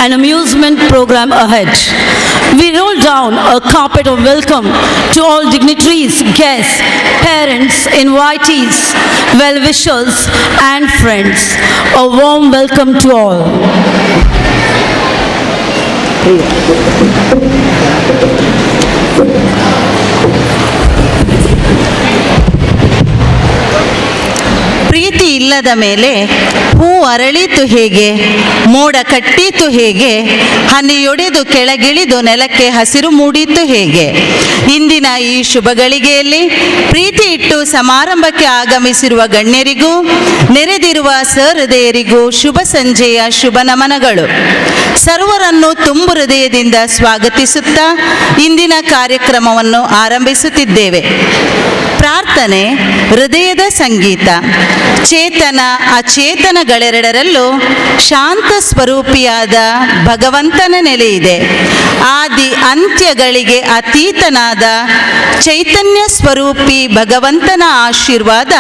and amusement program ahead. We roll down a carpet of welcome to all dignitaries, guests, parents, invitees, well-wishers, and friends. A warm welcome to all. ಪ್ರೀತಿ ಇಲ್ಲದ ಮೇಲೆ ಹೂ ಅರಳಿತು ಹೇಗೆ, ಮೋಡ ಕಟ್ಟೀತು ಹೇಗೆ, ಹನಿಯೊಡೆದು ಕೆಳಗಿಳಿದು ನೆಲಕ್ಕೆ ಹಸಿರು ಮೂಡಿತು ಹೇಗೆ. ಇಂದಿನ ಈ ಶುಭ ಗಳಿಗೆಯಲ್ಲಿ ಪ್ರೀತಿ ಇಟ್ಟು ಸಮಾರಂಭಕ್ಕೆ ಆಗಮಿಸಿರುವ ಗಣ್ಯರಿಗೂ ನೆರೆದಿರುವ ಸಹೃದಯರಿಗೂ ಶುಭ ಸಂಜೆಯ ಶುಭ ನಮನಗಳು. ಸರ್ವರನ್ನು ತುಂಬು ಹೃದಯದಿಂದ ಸ್ವಾಗತಿಸುತ್ತಾ ಇಂದಿನ ಕಾರ್ಯಕ್ರಮವನ್ನು ಆರಂಭಿಸುತ್ತಿದ್ದೇವೆ. ಪ್ರಾರ್ಥನೆ ಹೃದಯದ ಸಂಗೀತ. ಚೇತನ ಅಚೇತನಗಳೆರಡರಲ್ಲೂ ಶಾಂತ ಸ್ವರೂಪಿಯಾದ ಭಗವಂತನ ನೆಲೆಯಿದೆ. ಆದಿ ಅಂತ್ಯಗಳಿಗೆ ಅತೀತನಾದ ಚೈತನ್ಯ ಸ್ವರೂಪಿ ಭಗವಂತನ ಆಶೀರ್ವಾದ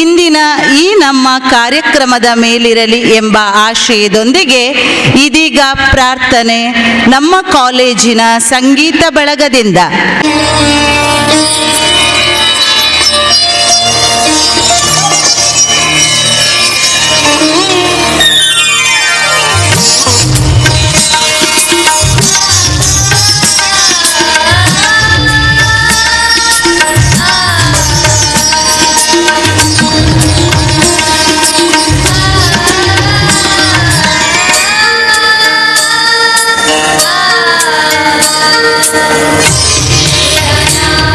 ಇಂದಿನ ಈ ನಮ್ಮ ಕಾರ್ಯಕ್ರಮದ ಮೇಲಿರಲಿ ಎಂಬ ಆಶಯದೊಂದಿಗೆ ಇದೀಗ ಪ್ರಾರ್ಥನೆ ನಮ್ಮ ಕಾಲೇಜಿನ ಸಂಗೀತ ಬಳಗದಿಂದ. Yeah.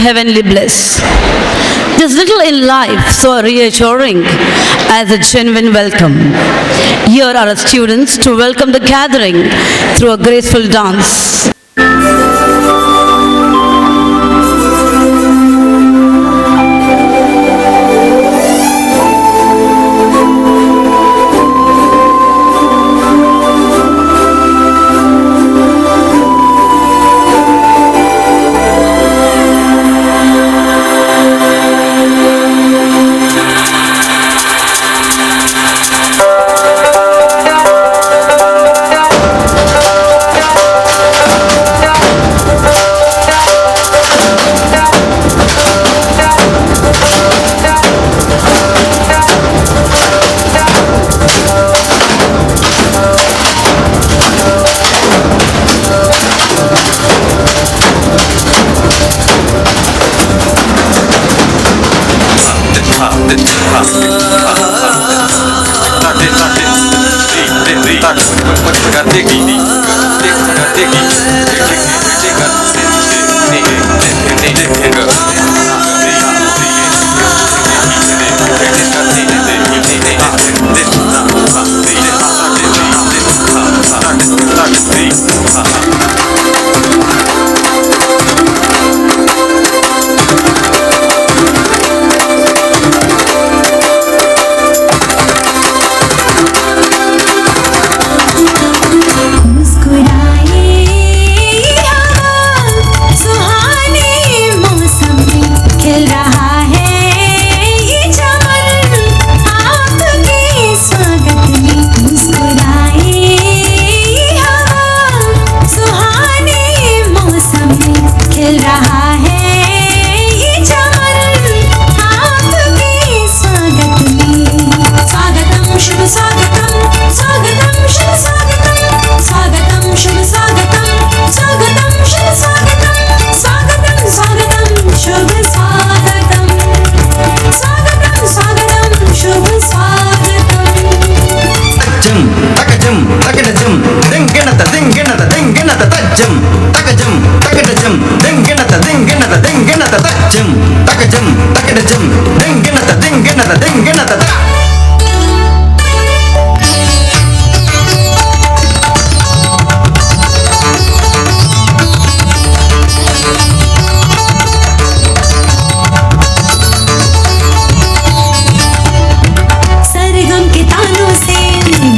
heavenly bliss. There's little in life so reassuring as a genuine welcome. Here are our students to welcome the gathering through a graceful dance.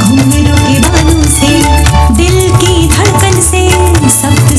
घुंघरू के बालों से दिल की धड़कन से सब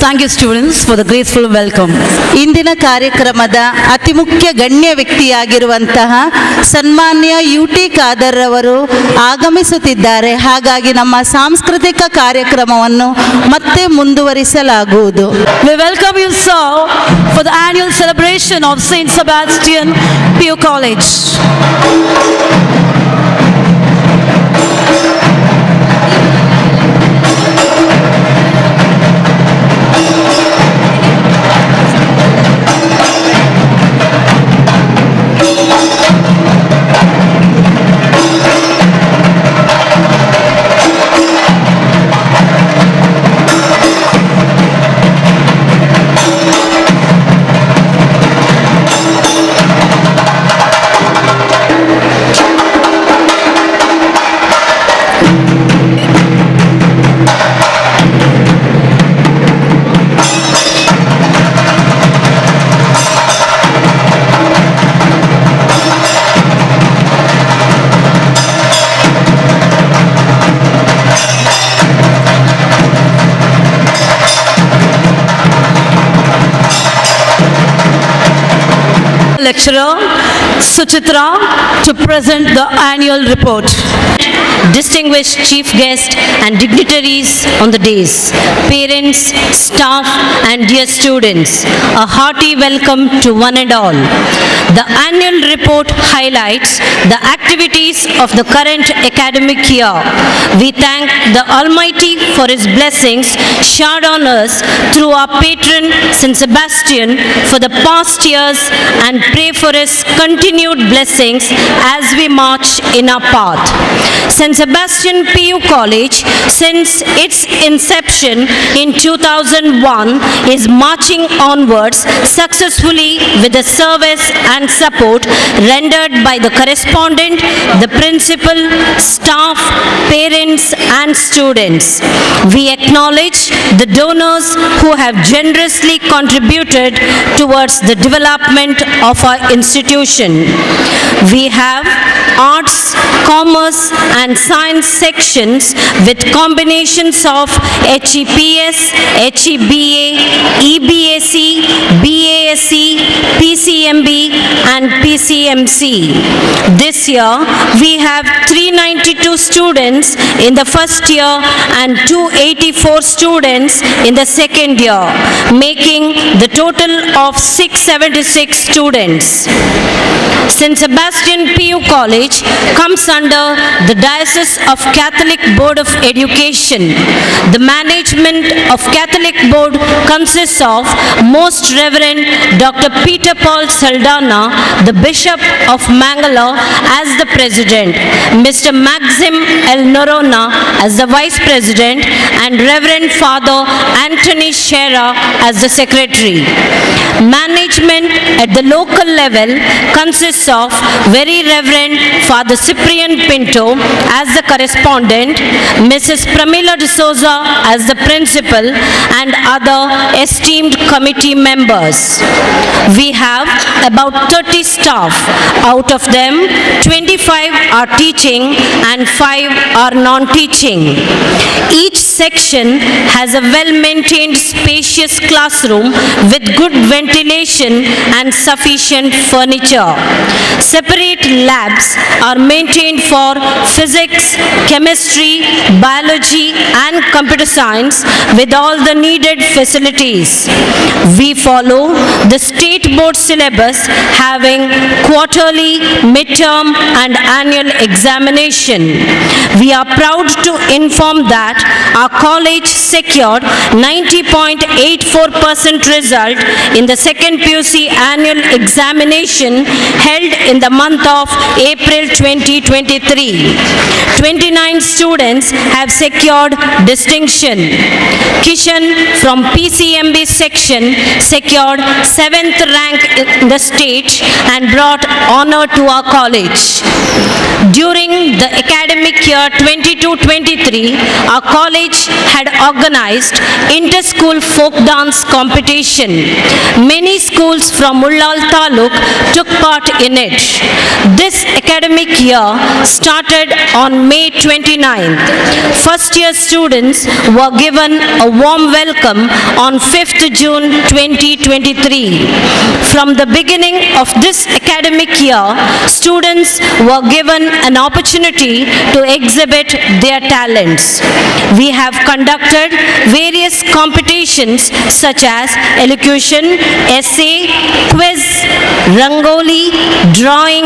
Thank you, students, for the graceful welcome. ಇಂದಿನ ಕಾರ್ಯಕ್ರಮದ ಅತಿ ಮುಖ್ಯ ಗಣ್ಯ ವ್ಯಕ್ತಿಯಾಗಿರುವಂತಹ ಸನ್ಮಾನ್ಯ UT ಖಾದರ್ ಅವರು ಆಗಮಿಸುತ್ತಿದ್ದಾರೆ. ಹಾಗಾಗಿ ನಮ್ಮ ಸಾಂಸ್ಕೃತಿಕ ಕಾರ್ಯಕ್ರಮವನ್ನು ಮತ್ತೆ ಮುಂದುವರಿಸಲಾಗುವುದು. We welcome you, sir, for the annual celebration of St. Sebastian PU College. Lecturer Suchitra to present the annual report. Distinguished chief guests and dignitaries on the days, parents, staff and dear students, a hearty welcome to one and all. The annual report highlights the activities of the current academic year. We thank the Almighty for His blessings showered on us through our patron St. Sebastian for the past years and pray for His continued blessings as we march in our path. St. Sebastian PU College, since its inception in 2001, is marching onwards successfully with the service and support rendered by the correspondent, the principal, staff, parents and students. We acknowledge the donors who have generously contributed towards the development of our institution. We have arts, commerce and science sections with combinations of HEPS, HEBA, EBAC, BASC, PCMB and PCMC. This year we have 392 students in the first year and 284 students in the second year, making the total of 676 students. St. Sebastian PU College comes under the Diocese of Catholic Board of Education. The management of Catholic Board consists of Most Reverend Dr. Peter Paul Saldana, the Bishop of Mangalore as the President, Mr. Maxim L. Norona as the Vice President and Reverend Father Anthony Shera as the Secretary. Management at the local level consists of Very Reverend Father Cyprian Pinto as the correspondent, Mrs. Pramila D'Souza as the principal and other esteemed committee members. We have about 30 staff. Out of them, 25 are teaching and 5 are non-teaching. Each section has a well-maintained spacious classroom with good ventilation and sufficient furniture. Separate labs are maintained for physics, chemistry, biology and computer science with all the needed facilities. We follow the state board syllabus having quarterly, midterm and annual examination. We are proud to inform that our college secured 90.84% result in the second PUC annual examination held in the month of April 2023. 29 students have secured distinction. Kishan from PCMB section secured 7th rank in the state and brought honor to our college. During the academic year 22-23, our college college had organized inter-school folk dance competition. Many schools from Ullal Taluk took part in it. This academic year started on May 29th. First year students were given a warm welcome on 5th June 2023. From the beginning of this academic year, students were given an opportunity to exhibit their talents. We have conducted various competitions such as elocution, essay, quiz, rangoli, drawing,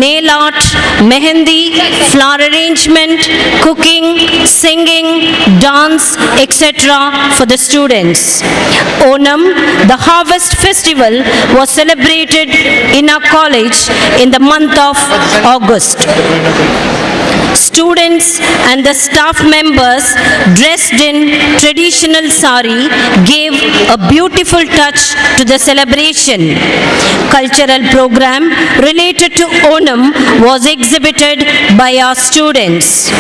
nail art, mehendi, flower arrangement, cooking, singing, dance, etc. for the students. Onam, the harvest festival, was celebrated in our college in the month of August. Students and the staff members dressed in traditional sari gave a beautiful touch to the celebration. Cultural program related to Onam was exhibited by our students.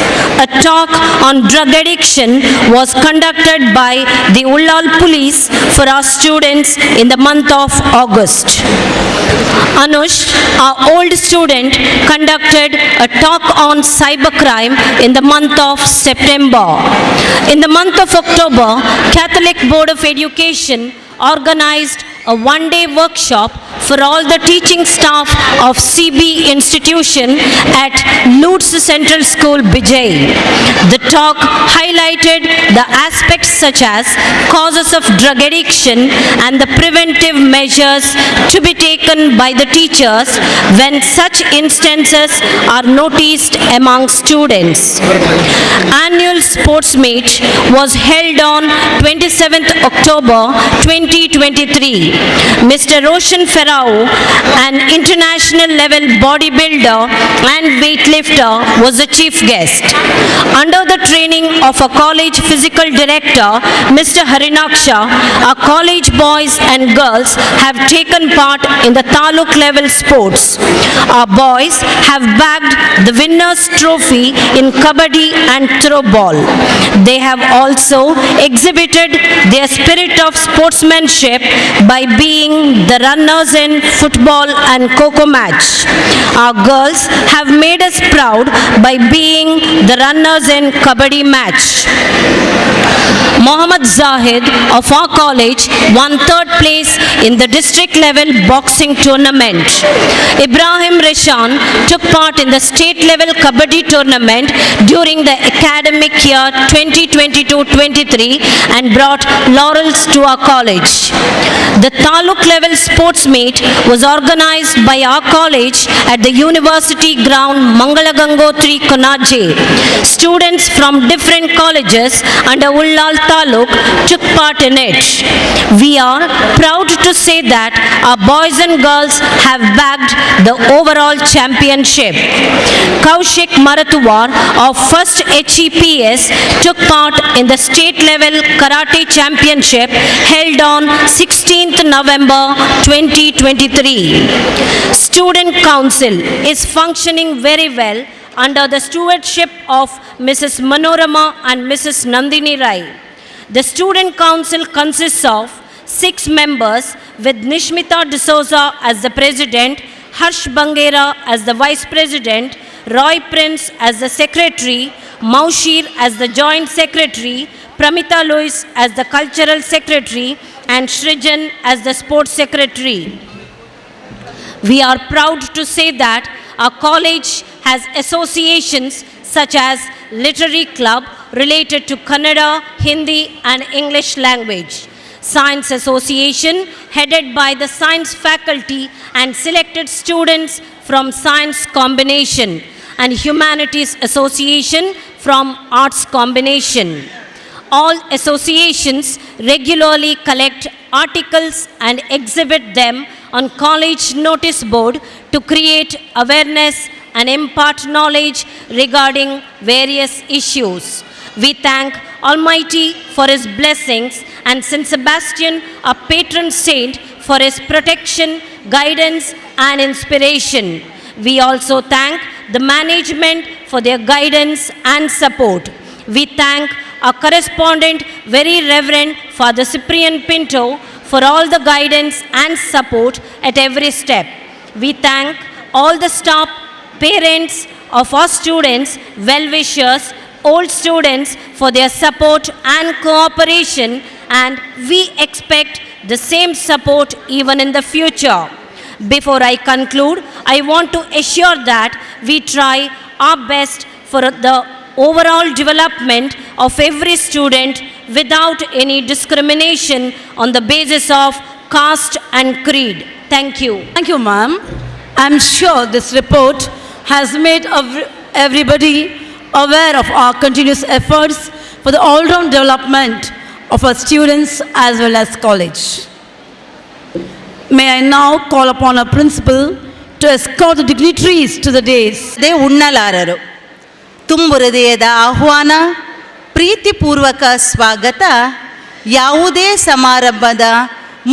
A talk on drug addiction was conducted by the Ullal police for our students in the month of August. Anush, our old student, conducted a talk on cybercrime in the month of September. In the month of October, Catholic Board of Education organized a one-day workshop for all the teaching staff of CB institution at Lutz Central School, Bijay. The talk highlighted the aspects such as causes of drug addiction and the preventive measures to be taken by the teachers when such instances are noticed among students. Annual sports meet was held on 27th October 2023. Mr. Roshan Ferrao, an international level bodybuilder and weightlifter, was the chief guest. Under the training of a college physical director, Mr. Harinaksha, our college boys and girls have taken part in the Taluk level sports. Our boys have bagged the winner's trophy in Kabaddi and throw ball. They have also exhibited their spirit of sportsmanship by being the runners in football and Coco match. Our girls have made us proud by being the runners in Kabaddi match. Mohammad Zahid of our college won third place in the district level boxing tournament. Ibrahim Rishan took part in the state level Kabaddi tournament during the academic year 2022-23 and brought laurels to our college. The Taluk level sports meet was organized by our college at the University ground Mangalagangotri, Konaje. Students from different colleges under Ullal Taluk took part in it. We are proud to say that our boys and girls have bagged the overall championship. Kaushik Maratuwar of 1st HEPS took part in the state level karate championship held on 16th November 2023. Student Council is functioning very well under the stewardship of Mrs. Manorama and Mrs. Nandini Rai. The Student Council consists of 6 members with Nishmita D'Souza as the President, Harsh Bangera as the Vice President, Roy Prince as the Secretary, Maushir as the Joint Secretary, Pramita Louis as the Cultural Secretary, and Shrijan as the Sports Secretary. We are proud to say that our college has associations such as Literary Club related to Kannada, Hindi and English language, Science Association headed by the Science faculty and selected students from Science combination, and Humanities Association from Arts combination. All associations regularly collect articles and exhibit them on college notice board to create awareness and impart knowledge regarding various issues. We thank Almighty for His blessings and St. Sebastian, our patron saint, for his protection, guidance and inspiration. We also thank the management for their guidance and support. We thank our correspondent, Very Reverend Father Cyprian Pinto, for all the guidance and support at every step. We thank all the staff, parents of our students, well-wishers, old students for their support and cooperation, and we expect the same support even in the future. Before I conclude, I want to assure that we try our best for the overall development of every student without any discrimination on the basis of caste and creed. Thank you. Thank you, ma'am. I'm sure this report has made everybody aware of our continuous efforts for the all-round development of our students as well as college. May I now call upon our principal to escort the dignitaries to the dais. ದೇ ಉಣ್ಣಲಾರರು. ತುಂಬು ಹೃದಯದ ಆಹ್ವಾನ, ಪ್ರೀತಿಪೂರ್ವಕ ಸ್ವಾಗತ, ಯಾವುದೇ ಸಮಾರಂಭದ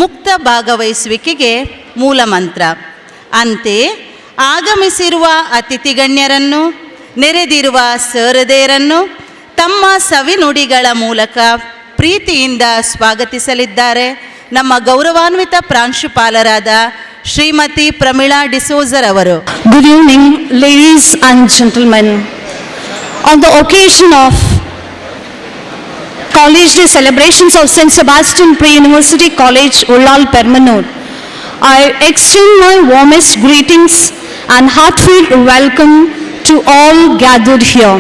ಮುಕ್ತ ಭಾಗವಹಿಸುವಿಕೆಗೆ ಮೂಲಮಂತ್ರ. ಅಂತೆಯೇ ಆಗಮಿಸಿರುವ ಅತಿಥಿಗಣ್ಯರನ್ನು, ನೆರೆದಿರುವ ಸಹೃದಯರನ್ನು ತಮ್ಮ ಸವಿನುಡಿಗಳ ಮೂಲಕ ಪ್ರೀತಿಯಿಂದ ಸ್ವಾಗತಿಸಲಿದ್ದಾರೆ ನಮ್ಮ ಗೌರವಾನ್ವಿತ ಪ್ರಾಂಶುಪಾಲರಾದ Shrimati Pramila ಡಿಸೋಜರವರು. Good evening, ladies and gentlemen. On the occasion of College Day celebrations of St. Sebastian Pre-University College, Ullal, Permannuru, I extend my warmest greetings and heartfelt welcome to all gathered here.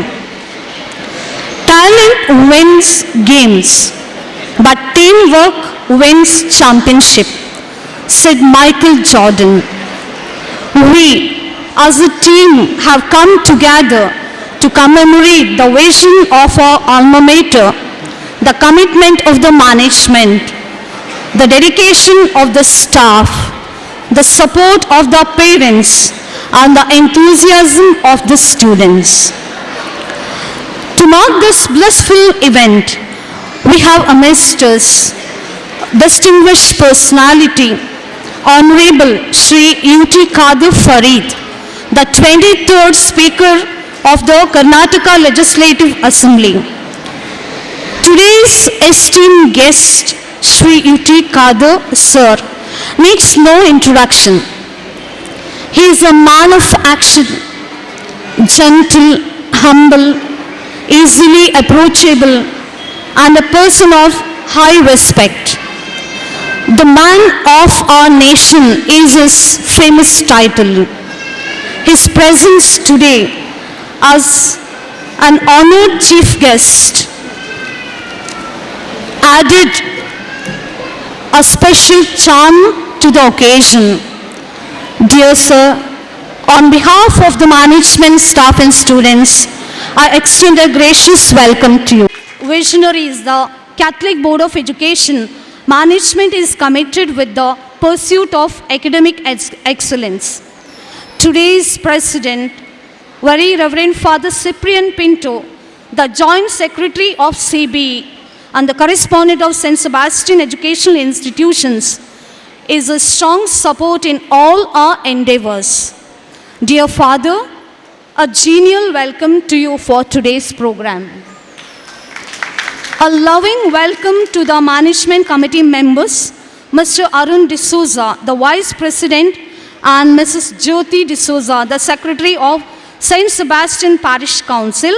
Talent wins games, but teamwork wins championship, said Michael Jordan. We, as a team, have come together to commemorate the vision of our alma mater, the commitment of the management, the dedication of the staff, the support of the parents, and the enthusiasm of the students. To mark this blissful event, we have amidst us distinguished personality, Honorable Shri U.T. Kadir Farid, the 23rd Speaker of the Karnataka Legislative Assembly. Today's esteemed guest, Shri U.T. Kadir Sir, needs no introduction. He is a man of action, gentle, humble, easily approachable, and a person of high respect. The man of our nation is his famous title. His presence today as an honored chief guest added a special charm to the occasion. Dear sir, on behalf of the management, staff and students, I extend a gracious welcome to you. Visionary is the Catholic Board of Education. Management is committed with the pursuit of academic excellence. Today's President, Very Reverend Father Cyprian Pinto, the Joint Secretary of CBE and the correspondent of St. Sebastian Educational Institutions, is a strong support in all our endeavors. Dear Father, a genial welcome to you for today's program. A loving welcome to the management committee members, Mr. Arun D'Souza, the Vice President, and Mrs. Jyoti D'Souza, the Secretary of St. Sebastian Parish Council.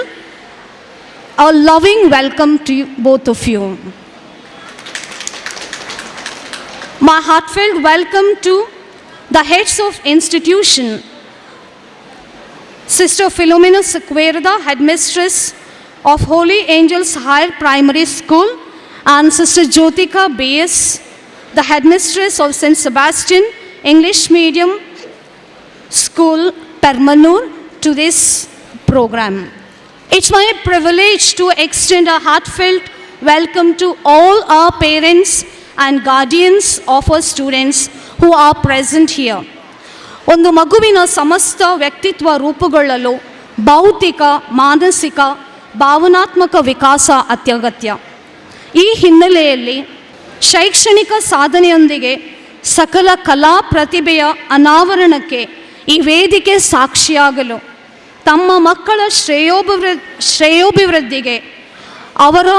A loving welcome to you, both of you. My heartfelt welcome to the heads of institution, Sister Philomena Sequeira, Headmistress of Holy Angels Higher Primary School, and Sister Jyotika B.S., the Headmistress of St. Sebastian English Medium School, Permannuru, to this program. It's my privilege to extend a heartfelt welcome to all our parents and guardians of our students who are present here. ಒಂದು ಮಗುವಿನ ಸಮಸ್ತ ವ್ಯಕ್ತಿತ್ವ ರೂಪುಗೊಳ್ಳಲು ಭೌತಿಕ, ಮಾನಸಿಕ, ಭಾವನಾತ್ಮಕ ವಿಕಾಸ ಅತ್ಯಗತ್ಯ. ಈ ಹಿನ್ನೆಲೆಯಲ್ಲಿ ಶೈಕ್ಷಣಿಕ ಸಾಧನೆಯೊಂದಿಗೆ ಸಕಲ ಕಲಾ ಪ್ರತಿಭೆಯ ಅನಾವರಣಕ್ಕೆ ಈ ವೇದಿಕೆ ಸಾಕ್ಷಿಯಾಗಲು, ತಮ್ಮ ಮಕ್ಕಳ ಶ್ರೇಯೋಭಿವೃದ್ಧಿಗೆ ಅವರ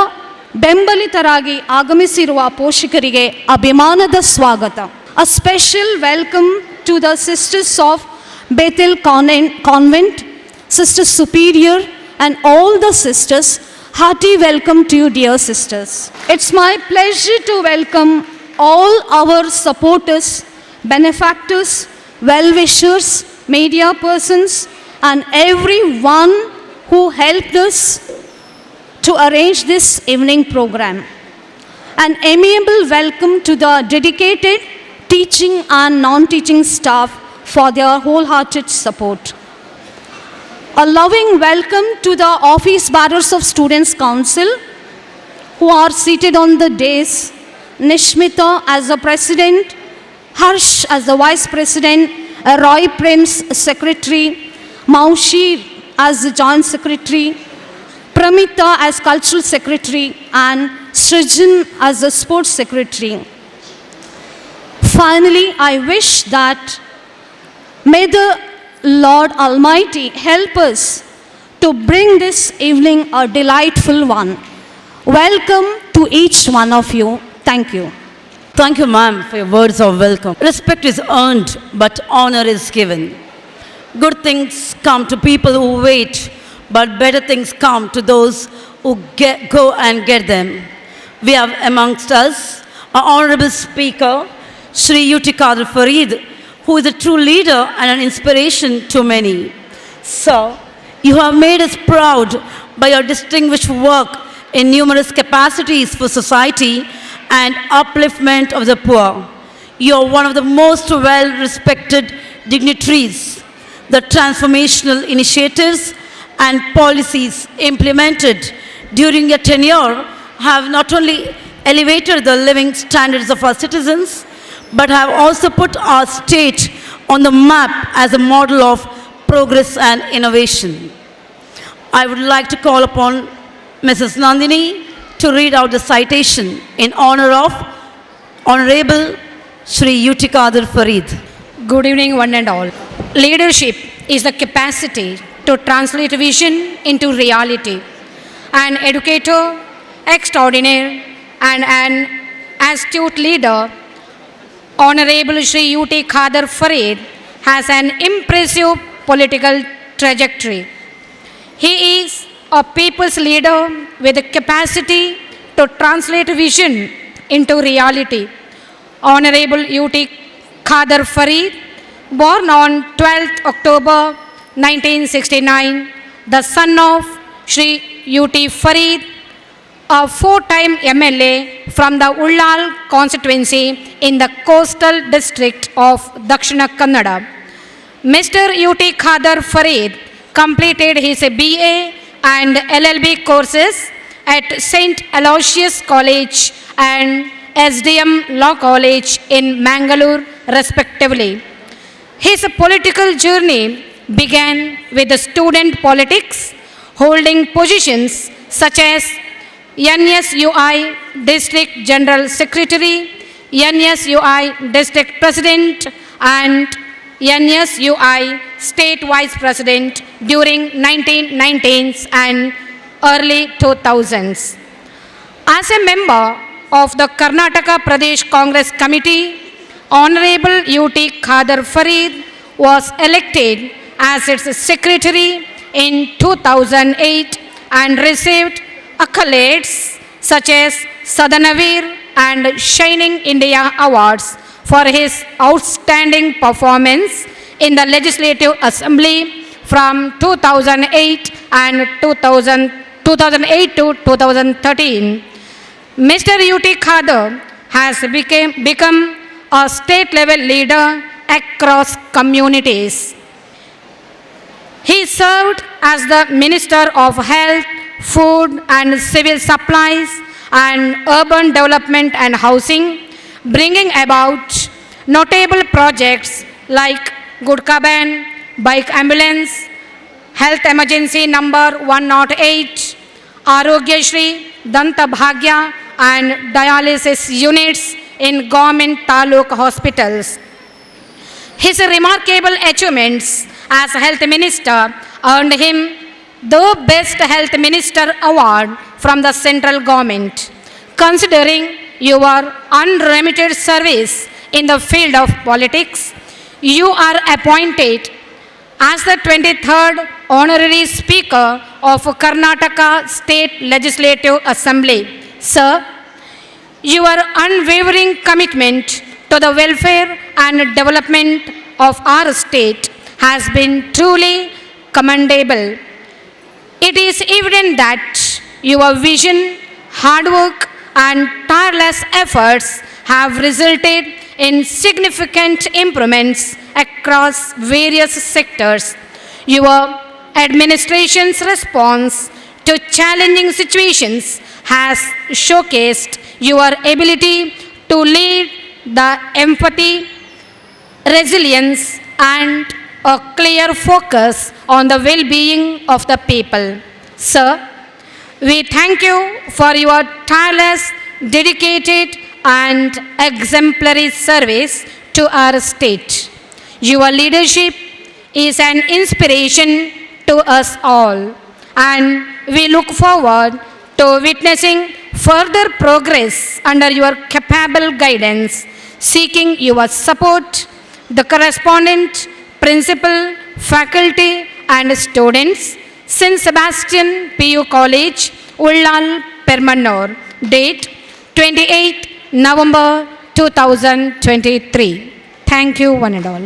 ಬೆಂಬಲಿತರಾಗಿ ಆಗಮಿಸಿರುವ ಪೋಷಕರಿಗೆ ಅಭಿಮಾನದ ಸ್ವಾಗತ. A special welcome to the Sisters of Bethel Convent, Sister Superior and all the sisters. Hearty welcome to you, dear sisters. It's my pleasure to welcome all our supporters, benefactors, well-wishers, media persons and everyone who helped us to arrange this evening program. An amiable welcome to the dedicated teaching and non-teaching staff for their wholehearted support. A loving welcome to the office bearers of Students' Council who are seated on the dais. Nishmita as the President, Harsh as the Vice President, Roy Prince Secretary, Maushi as the Joint Secretary, Pramita as Cultural Secretary and Srijan as the Sports Secretary. Finally, I wish that may the Lord Almighty help us to bring this evening a delightful one. Welcome to each one of you. Thank you. Thank you, ma'am, for your words of welcome. Respect is earned, but honor is given. Good things come to people who wait, but better things come to those who go and get them. We have amongst us our honorable speaker, Sri Yuti Kadir Farid, who is a true leader and an inspiration to many. Sir, you have made us proud by your distinguished work in numerous capacities for society and upliftment of the poor. You are one of the most well-respected dignitaries. The transformational initiatives and policies implemented during your tenure have not only elevated the living standards of our citizens, but have also put our state on the map as a model of progress and innovation. I would like to call upon Mrs. Nandini to read out the citation in honor of Honorable Sri Yuti Kadir Farid. Good evening, one and all. Leadership is the capacity to translate vision into reality. An educator extraordinaire and an astute leader, Honorable Sri Yuti Kadir Farid has an impressive political trajectory. He is a people's leader with the capacity to translate vision into reality. Honorable Yuti Kadir Farid, born on 12th October 1969, the son of Sri Yuti Farid, a four-time MLA from the Ullal constituency in the coastal district of Dakshina Kannada. Mr. Yuti Kadir Farid completed his BA and LLB courses at St. Aloysius College and SDM Law College in Mangalore, respectively. His political journey began with the student politics, holding positions such as NSUI District General Secretary, NSUI District President and NSUI State Vice President during 1990s and early 2000s. As a member of the Karnataka Pradesh Congress Committee, Honorable Yuti Kadir Farid was elected as its secretary in 2008 and received accolades such as Sadanavir and Shining India Awards for his outstanding performance in the Legislative Assembly from 2008 and 2008 to 2013. Mr. Yuti Kadir has become a state-level leader across communities. He served as the Minister of Health, Food and Civil Supplies and Urban Development and Housing, bringing about notable projects like Gudka Ban, Bike Ambulance, Health Emergency Number 108, Arogya Shri, Danta Bhagya and dialysis units in government taluk hospitals. His remarkable achievements as health minister earned him the Best Health Minister Award from the central government. Considering your unremitted service in the field of politics, you are appointed as the 23rd Honorary Speaker of Karnataka State Legislative Assembly. Sir, your unwavering commitment to the welfare and development of our state has been truly commendable. It is evident that your vision, hard work, and tireless efforts have resulted in significant improvements across various sectors. Your administration's response to challenging situations has showcased your ability to lead the empathy, resilience, and a clear focus on the well-being of the people. Sir, we thank you for your tireless, dedicated, and exemplary service to our state. Your leadership is an inspiration to us all, and we look forward to witnessing further progress under your capable guidance. Seeking your support, the correspondent, principal, faculty, and students, St. Sebastian PU College, Ullal, Permannuru. Date 28 November 2023. Thank you, one and all.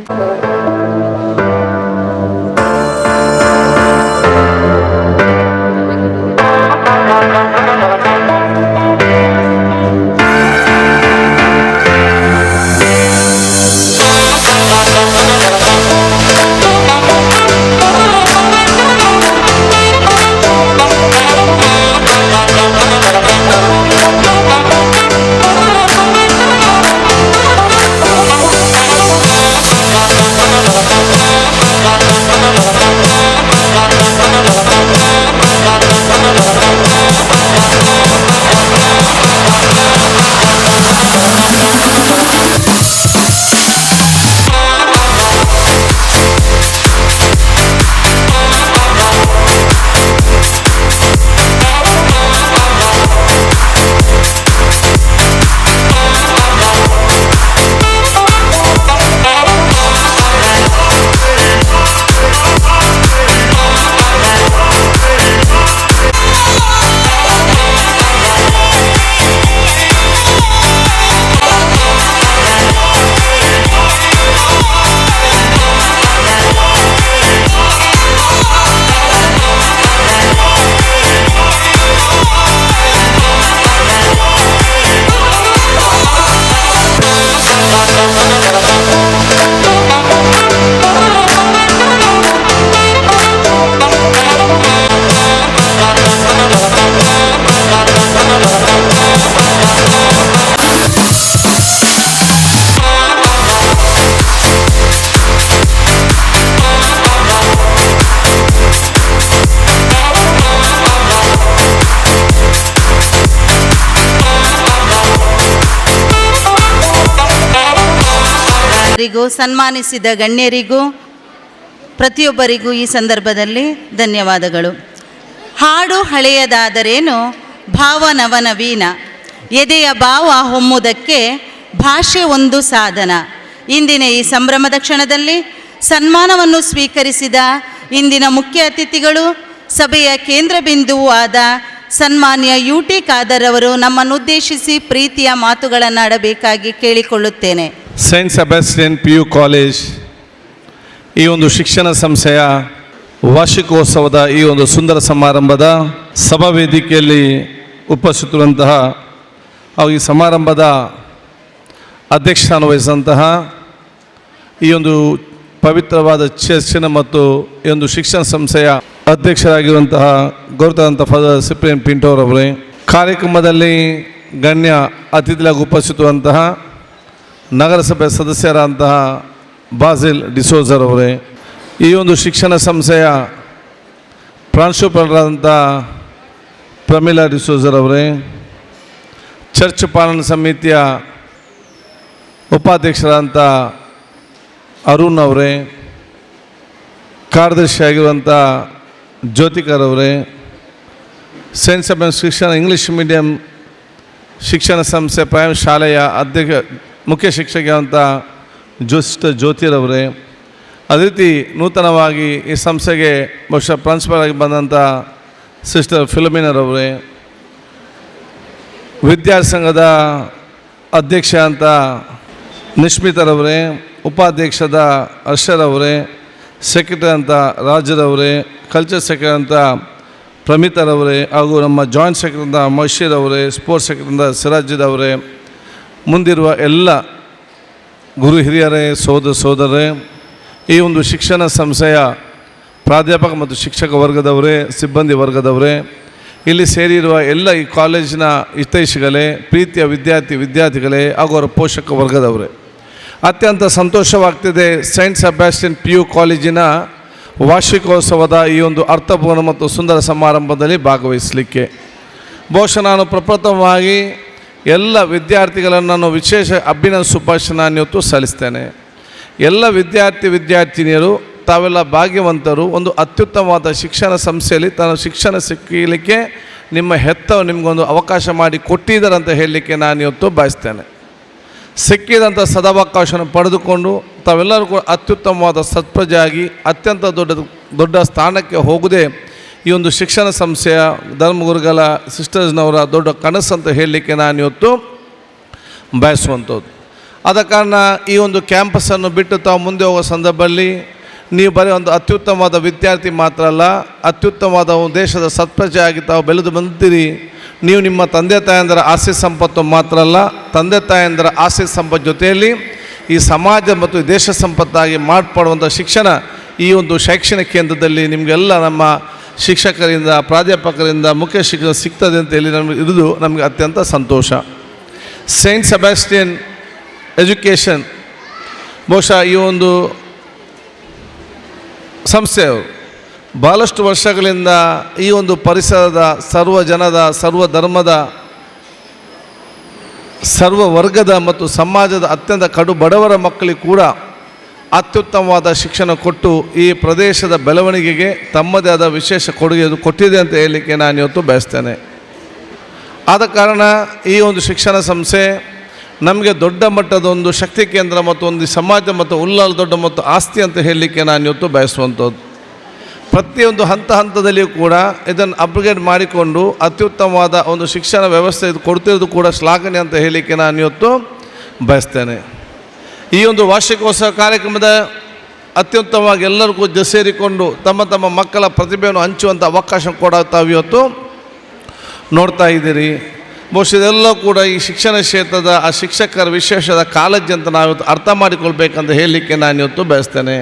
ಸನ್ಮಾನಿಸಿದ ಗಣ್ಯರಿಗೂ ಪ್ರತಿಯೊಬ್ಬರಿಗೂ ಈ ಸಂದರ್ಭದಲ್ಲಿ ಧನ್ಯವಾದಗಳು. ಹಾಡು ಹಳೆಯದಾದರೇನು ಭಾವ ನವನವೀನ, ಎದೆಯ ಭಾವ ಹೊಮ್ಮುವುದಕ್ಕೆ ಭಾಷೆ ಒಂದು ಸಾಧನ. ಇಂದಿನ ಈ ಸಂಭ್ರಮದ ಕ್ಷಣದಲ್ಲಿ ಸನ್ಮಾನವನ್ನು ಸ್ವೀಕರಿಸಿದ ಇಂದಿನ ಮುಖ್ಯ ಅತಿಥಿಗಳು, ಸಭೆಯ ಕೇಂದ್ರ ಬಿಂದುವೂ ಆದ ಸನ್ಮಾನ್ಯ UT ಖಾದರ್ ಅವರು ನಮ್ಮನ್ನುದ್ದೇಶಿಸಿ ಪ್ರೀತಿಯ ಮಾತುಗಳನ್ನು ಆಡಬೇಕಾಗಿ ಕೇಳಿಕೊಳ್ಳುತ್ತೇನೆ. ಸೈಂಟ್ ಸೆಬಾಸ್ಟಿಯನ್ PU ಕಾಲೇಜ್ ಈ ಒಂದು ಶಿಕ್ಷಣ ಸಂಸ್ಥೆಯ ವಾರ್ಷಿಕೋತ್ಸವದ ಈ ಒಂದು ಸುಂದರ ಸಮಾರಂಭದ ಸಭಾ ವೇದಿಕೆಯಲ್ಲಿ ಉಪಸ್ಥಿತರುವಂತಹ ಹಾಗೂ ಈ ಸಮಾರಂಭದ ಅಧ್ಯಕ್ಷಸ್ಥಾನ ವಹಿಸಿದಂತಹ ಈ ಒಂದು ಪವಿತ್ರವಾದ ಚರ್ಚಿನ ಮತ್ತು ಈ ಒಂದು ಶಿಕ್ಷಣ ಸಂಸ್ಥೆಯ ಅಧ್ಯಕ್ಷರಾಗಿರುವಂತಹ ಗೌರವಾನ್ವಿತ ಫಾದರ್ ಸಿಪ್ರಿಯನ್ ಪಿಂಟೋರವರೇ, ಕಾರ್ಯಕ್ರಮದಲ್ಲಿ ಗಣ್ಯ ಅತಿಥಿಗಳಾಗಿ ಉಪಸ್ಥಿತರುವಂತಹ ನಗರಸಭೆ ಸದಸ್ಯರಾದಂತಹ ಬಾಸಿಲ್ ಡಿಸೋಜರವರೇ, ಈ ಒಂದು ಶಿಕ್ಷಣ ಸಂಸ್ಥೆಯ ಪ್ರಾಂಶುಪಾಲರಾದಂಥ ಪ್ರಮೀಲಾ ಡಿಸೋಜರವರೇ, ಚರ್ಚ್ ಪಾಲನಾ ಸಮಿತಿಯ ಉಪಾಧ್ಯಕ್ಷರಾದಂಥ ಅರುಣ್ ಅವರೇ, ಕಾರ್ಯದರ್ಶಿಯಾಗಿರುವಂಥ ಜ್ಯೋತಿಕರವರೇ, ಸೆಂಟ್ ಸೆಬೆಸ್ಟಿಯನ್ ಇಂಗ್ಲೀಷ್ ಮೀಡಿಯಂ ಶಿಕ್ಷಣ ಸಂಸ್ಥೆ ಪ್ರೈಮ್ ಶಾಲೆಯ ಮುಖ್ಯ ಶಿಕ್ಷಕಿ ಅಂತ ಜ್ಯೋತಿರವರೇ, ಅದೇ ರೀತಿ ನೂತನವಾಗಿ ಈ ಸಂಸ್ಥೆಗೆ ಬಹುಶಃ ಪ್ರಿನ್ಸಿಪಲ್ ಆಗಿ ಬಂದಂಥ ಸಿಸ್ಟರ್ ಫಿಲೋಮಿನರವರೇ, ವಿದ್ಯಾರ್ಥಿ ಸಂಘದ ಅಧ್ಯಕ್ಷ ಅಂತ ನಿಶ್ಮಿತರವರೇ, ಉಪಾಧ್ಯಕ್ಷದ ಹರ್ಷರವರೇ, ಸೆಕ್ರೆಟರಿ ಅಂತ ರಾಜರವರೇ, ಕಲ್ಚರ್ ಸೆಕ್ರೆಟರಿ ಅಂತ ಪ್ರಮಿತರವರೇ, ಹಾಗೂ ನಮ್ಮ ಜಾಯಿಂಟ್ ಸೆಕ್ರೆಟರಿ ಅಂತ ಮೊಶೀರವರೇ, ಸ್ಪೋರ್ಟ್ಸ್ ಸೆಕ್ರೆಟರಿ ಅಂತ ಸಿರಾಜಿದವರೇ, ಮುಂದಿರುವ ಎಲ್ಲ ಗುರು ಹಿರಿಯರೇ, ಸೋದರರೇ, ಈ ಒಂದು ಶಿಕ್ಷಣ ಸಂಸ್ಥೆಯ ಪ್ರಾಧ್ಯಾಪಕ ಮತ್ತು ಶಿಕ್ಷಕ ವರ್ಗದವರೇ, ಸಿಬ್ಬಂದಿ ವರ್ಗದವರೇ, ಇಲ್ಲಿ ಸೇರಿರುವ ಎಲ್ಲ ಈ ಕಾಲೇಜಿನ ಹಿತೈಷಿಗಳೇ, ಪ್ರೀತಿಯ ವಿದ್ಯಾರ್ಥಿಗಳೇ ಹಾಗೂ ಅವರ ಪೋಷಕ ವರ್ಗದವರೇ, ಅತ್ಯಂತ ಸಂತೋಷವಾಗ್ತಿದೆ ಸೆಂಟ್ ಸೆಬಾಸ್ಟಿಯನ್ PU ಕಾಲೇಜಿನ ವಾರ್ಷಿಕೋತ್ಸವದ ಈ ಒಂದು ಅರ್ಥಪೂರ್ಣ ಮತ್ತು ಸುಂದರ ಸಮಾರಂಭದಲ್ಲಿ ಭಾಗವಹಿಸಲಿಕ್ಕೆ. ಬಹುಶಃ ನಾನು ಪ್ರಪ್ರಥಮವಾಗಿ ಎಲ್ಲ ವಿದ್ಯಾರ್ಥಿಗಳನ್ನು ನಾನು ವಿಶೇಷ ಅಭಿನಂದನೆ ಶುಭಾಶಯನ ಇವತ್ತು ಸಲ್ಲಿಸ್ತೇನೆ. ಎಲ್ಲ ವಿದ್ಯಾರ್ಥಿನಿಯರು ತಾವೆಲ್ಲ ಭಾಗ್ಯವಂತರು. ಒಂದು ಅತ್ಯುತ್ತಮವಾದ ಶಿಕ್ಷಣ ಸಂಸ್ಥೆಯಲ್ಲಿ ತನ್ನ ಶಿಕ್ಷಣ ಸಿಕ್ಕಲಿಕ್ಕೆ ನಿಮ್ಮ ಹೆತ್ತವರು ನಿಮಗೊಂದು ಅವಕಾಶ ಮಾಡಿ ಕೊಟ್ಟಿದ್ದಾರೆ ಅಂತ ಹೇಳಲಿಕ್ಕೆ ನಾನು ಇವತ್ತು ಬಯಸ್ತೇನೆ. ಸಿಕ್ಕಿದಂಥ ಸದಾವಕಾಶವನ್ನು ಪಡೆದುಕೊಂಡು ತಾವೆಲ್ಲರೂ ಕೂಡ ಅತ್ಯುತ್ತಮವಾದ ಸತ್ಪ್ರಜೆಯಾಗಿ ಅತ್ಯಂತ ದೊಡ್ಡ ಸ್ಥಾನಕ್ಕೆ ಹೋಗದೆ ಈ ಒಂದು ಶಿಕ್ಷಣ ಸಂಸ್ಥೆಯ ಧರ್ಮಗುರುಗಳ ಸಿಸ್ಟರ್ಸ್ನವರ ದೊಡ್ಡ ಕನಸು ಅಂತ ಹೇಳಲಿಕ್ಕೆ ನಾನು ಇವತ್ತು ಬಯಸುವಂಥದ್ದು. ಆದ ಕಾರಣ ಈ ಒಂದು ಕ್ಯಾಂಪಸನ್ನು ಬಿಟ್ಟು ತಾವು ಮುಂದೆ ಹೋಗೋ ಸಂದರ್ಭದಲ್ಲಿ ನೀವು ಬರೀ ಒಂದು ಅತ್ಯುತ್ತಮವಾದ ವಿದ್ಯಾರ್ಥಿ ಮಾತ್ರ ಅಲ್ಲ, ಅತ್ಯುತ್ತಮವಾದ ಒಂದು ದೇಶದ ಸತ್ಪ್ರಜೆಯಾಗಿ ತಾವು ಬೆಳೆದು ಬಂದಿದ್ದೀರಿ. ನೀವು ನಿಮ್ಮ ತಂದೆ ತಾಯಂದರ ಆಸ್ತಿ ಸಂಪತ್ತು ಮಾತ್ರ ಅಲ್ಲ, ತಂದೆ ತಾಯಂದರ ಆಸ್ತಿ ಸಂಪತ್ತು ಜೊತೆಯಲ್ಲಿ ಈ ಸಮಾಜ ಮತ್ತು ದೇಶ ಸಂಪತ್ತಾಗಿ ಮಾರ್ಪಡುವಂಥ ಶಿಕ್ಷಣ ಈ ಒಂದು ಶೈಕ್ಷಣಿಕ ಕೇಂದ್ರದಲ್ಲಿ ನಿಮಗೆಲ್ಲ ನಮ್ಮ ಶಿಕ್ಷಕರಿಂದ, ಪ್ರಾಧ್ಯಾಪಕರಿಂದ, ಮುಖ್ಯ ಶಿಕ್ಷಕ ಸಿಗ್ತದೆ ಅಂತ ಹೇಳಿ ನಮಗೆ ಇರುವುದು ನಮಗೆ ಅತ್ಯಂತ ಸಂತೋಷ. ಸೆಂಟ್ ಸೆಬಾಸ್ಟಿಯನ್ ಎಜುಕೇಷನ್ ಬಹುಶಃ ಈ ಒಂದು ಸಂಸ್ಥೆಯವರು ಭಾಳಷ್ಟು ವರ್ಷಗಳಿಂದ ಈ ಒಂದು ಪರಿಸರದ ಸರ್ವ ಜನದ, ಸರ್ವ ಧರ್ಮದ, ಸರ್ವ ವರ್ಗದ ಮತ್ತು ಸಮಾಜದ ಅತ್ಯಂತ ಕಡು ಬಡವರ ಮಕ್ಕಳಿಗೆ ಕೂಡ ಅತ್ಯುತ್ತಮವಾದ ಶಿಕ್ಷಣ ಕೊಟ್ಟು ಈ ಪ್ರದೇಶದ ಬೆಳವಣಿಗೆಗೆ ತಮ್ಮದೇ ಆದ ವಿಶೇಷ ಕೊಡುಗೆ ಕೊಟ್ಟಿದೆ ಅಂತ ಹೇಳಲಿಕ್ಕೆ ನಾನು ಇವತ್ತು ಬಯಸ್ತೇನೆ. ಆದ ಕಾರಣ ಈ ಒಂದು ಶಿಕ್ಷಣ ಸಂಸ್ಥೆ ನಮಗೆ ದೊಡ್ಡ ಮಟ್ಟದ ಒಂದು ಶಕ್ತಿ ಕೇಂದ್ರ ಮತ್ತು ಒಂದು ಸಮಾಜ ಮತ್ತು ಉಲ್ಲಾಲ ದೊಡ್ಡ ಮತ್ತು ಆಸ್ತಿ ಅಂತ ಹೇಳಲಿಕ್ಕೆ ನಾನು ಇವತ್ತು ಬಯಸುವಂಥದ್ದು. ಪ್ರತಿಯೊಂದು ಹಂತದಲ್ಲಿಯೂ ಕೂಡ ಇದನ್ನು ಅಪ್ಗ್ರೇಡ್ ಮಾಡಿಕೊಂಡು ಅತ್ಯುತ್ತಮವಾದ ಒಂದು ಶಿಕ್ಷಣ ವ್ಯವಸ್ಥೆ ಇದು ಕೊಡ್ತಿರೋದು ಕೂಡ ಶ್ಲಾಘನೆ ಅಂತ ಹೇಳಲಿಕ್ಕೆ ನಾನು ಇವತ್ತು ಬಯಸ್ತೇನೆ. ಈ ಒಂದು ವಾರ್ಷಿಕೋತ್ಸವ ಕಾರ್ಯಕ್ರಮದ ಅತ್ಯುತ್ತಮವಾಗಿ ಎಲ್ಲರಿಗೂ ಸೇರಿಕೊಂಡು ತಮ್ಮ ತಮ್ಮ ಮಕ್ಕಳ ಪ್ರತಿಭೆಯನ್ನು ಹಂಚುವಂಥ ಅವಕಾಶ ಕೂಡ ತಾವು ಇವತ್ತು ನೋಡ್ತಾ ಇದ್ದೀರಿ. ಬಹುಶಃ ಇದೆಲ್ಲ ಕೂಡ ಈ ಶಿಕ್ಷಣ ಕ್ಷೇತ್ರದ ಆ ಶಿಕ್ಷಕರ ವಿಶೇಷದ ಕಾಳಜಿ ಅಂತ ನಾವು ಅರ್ಥ ಮಾಡಿಕೊಳ್ಬೇಕಂತ ಹೇಳಲಿಕ್ಕೆ ನಾನು ಇವತ್ತು ಬಯಸ್ತೇನೆ.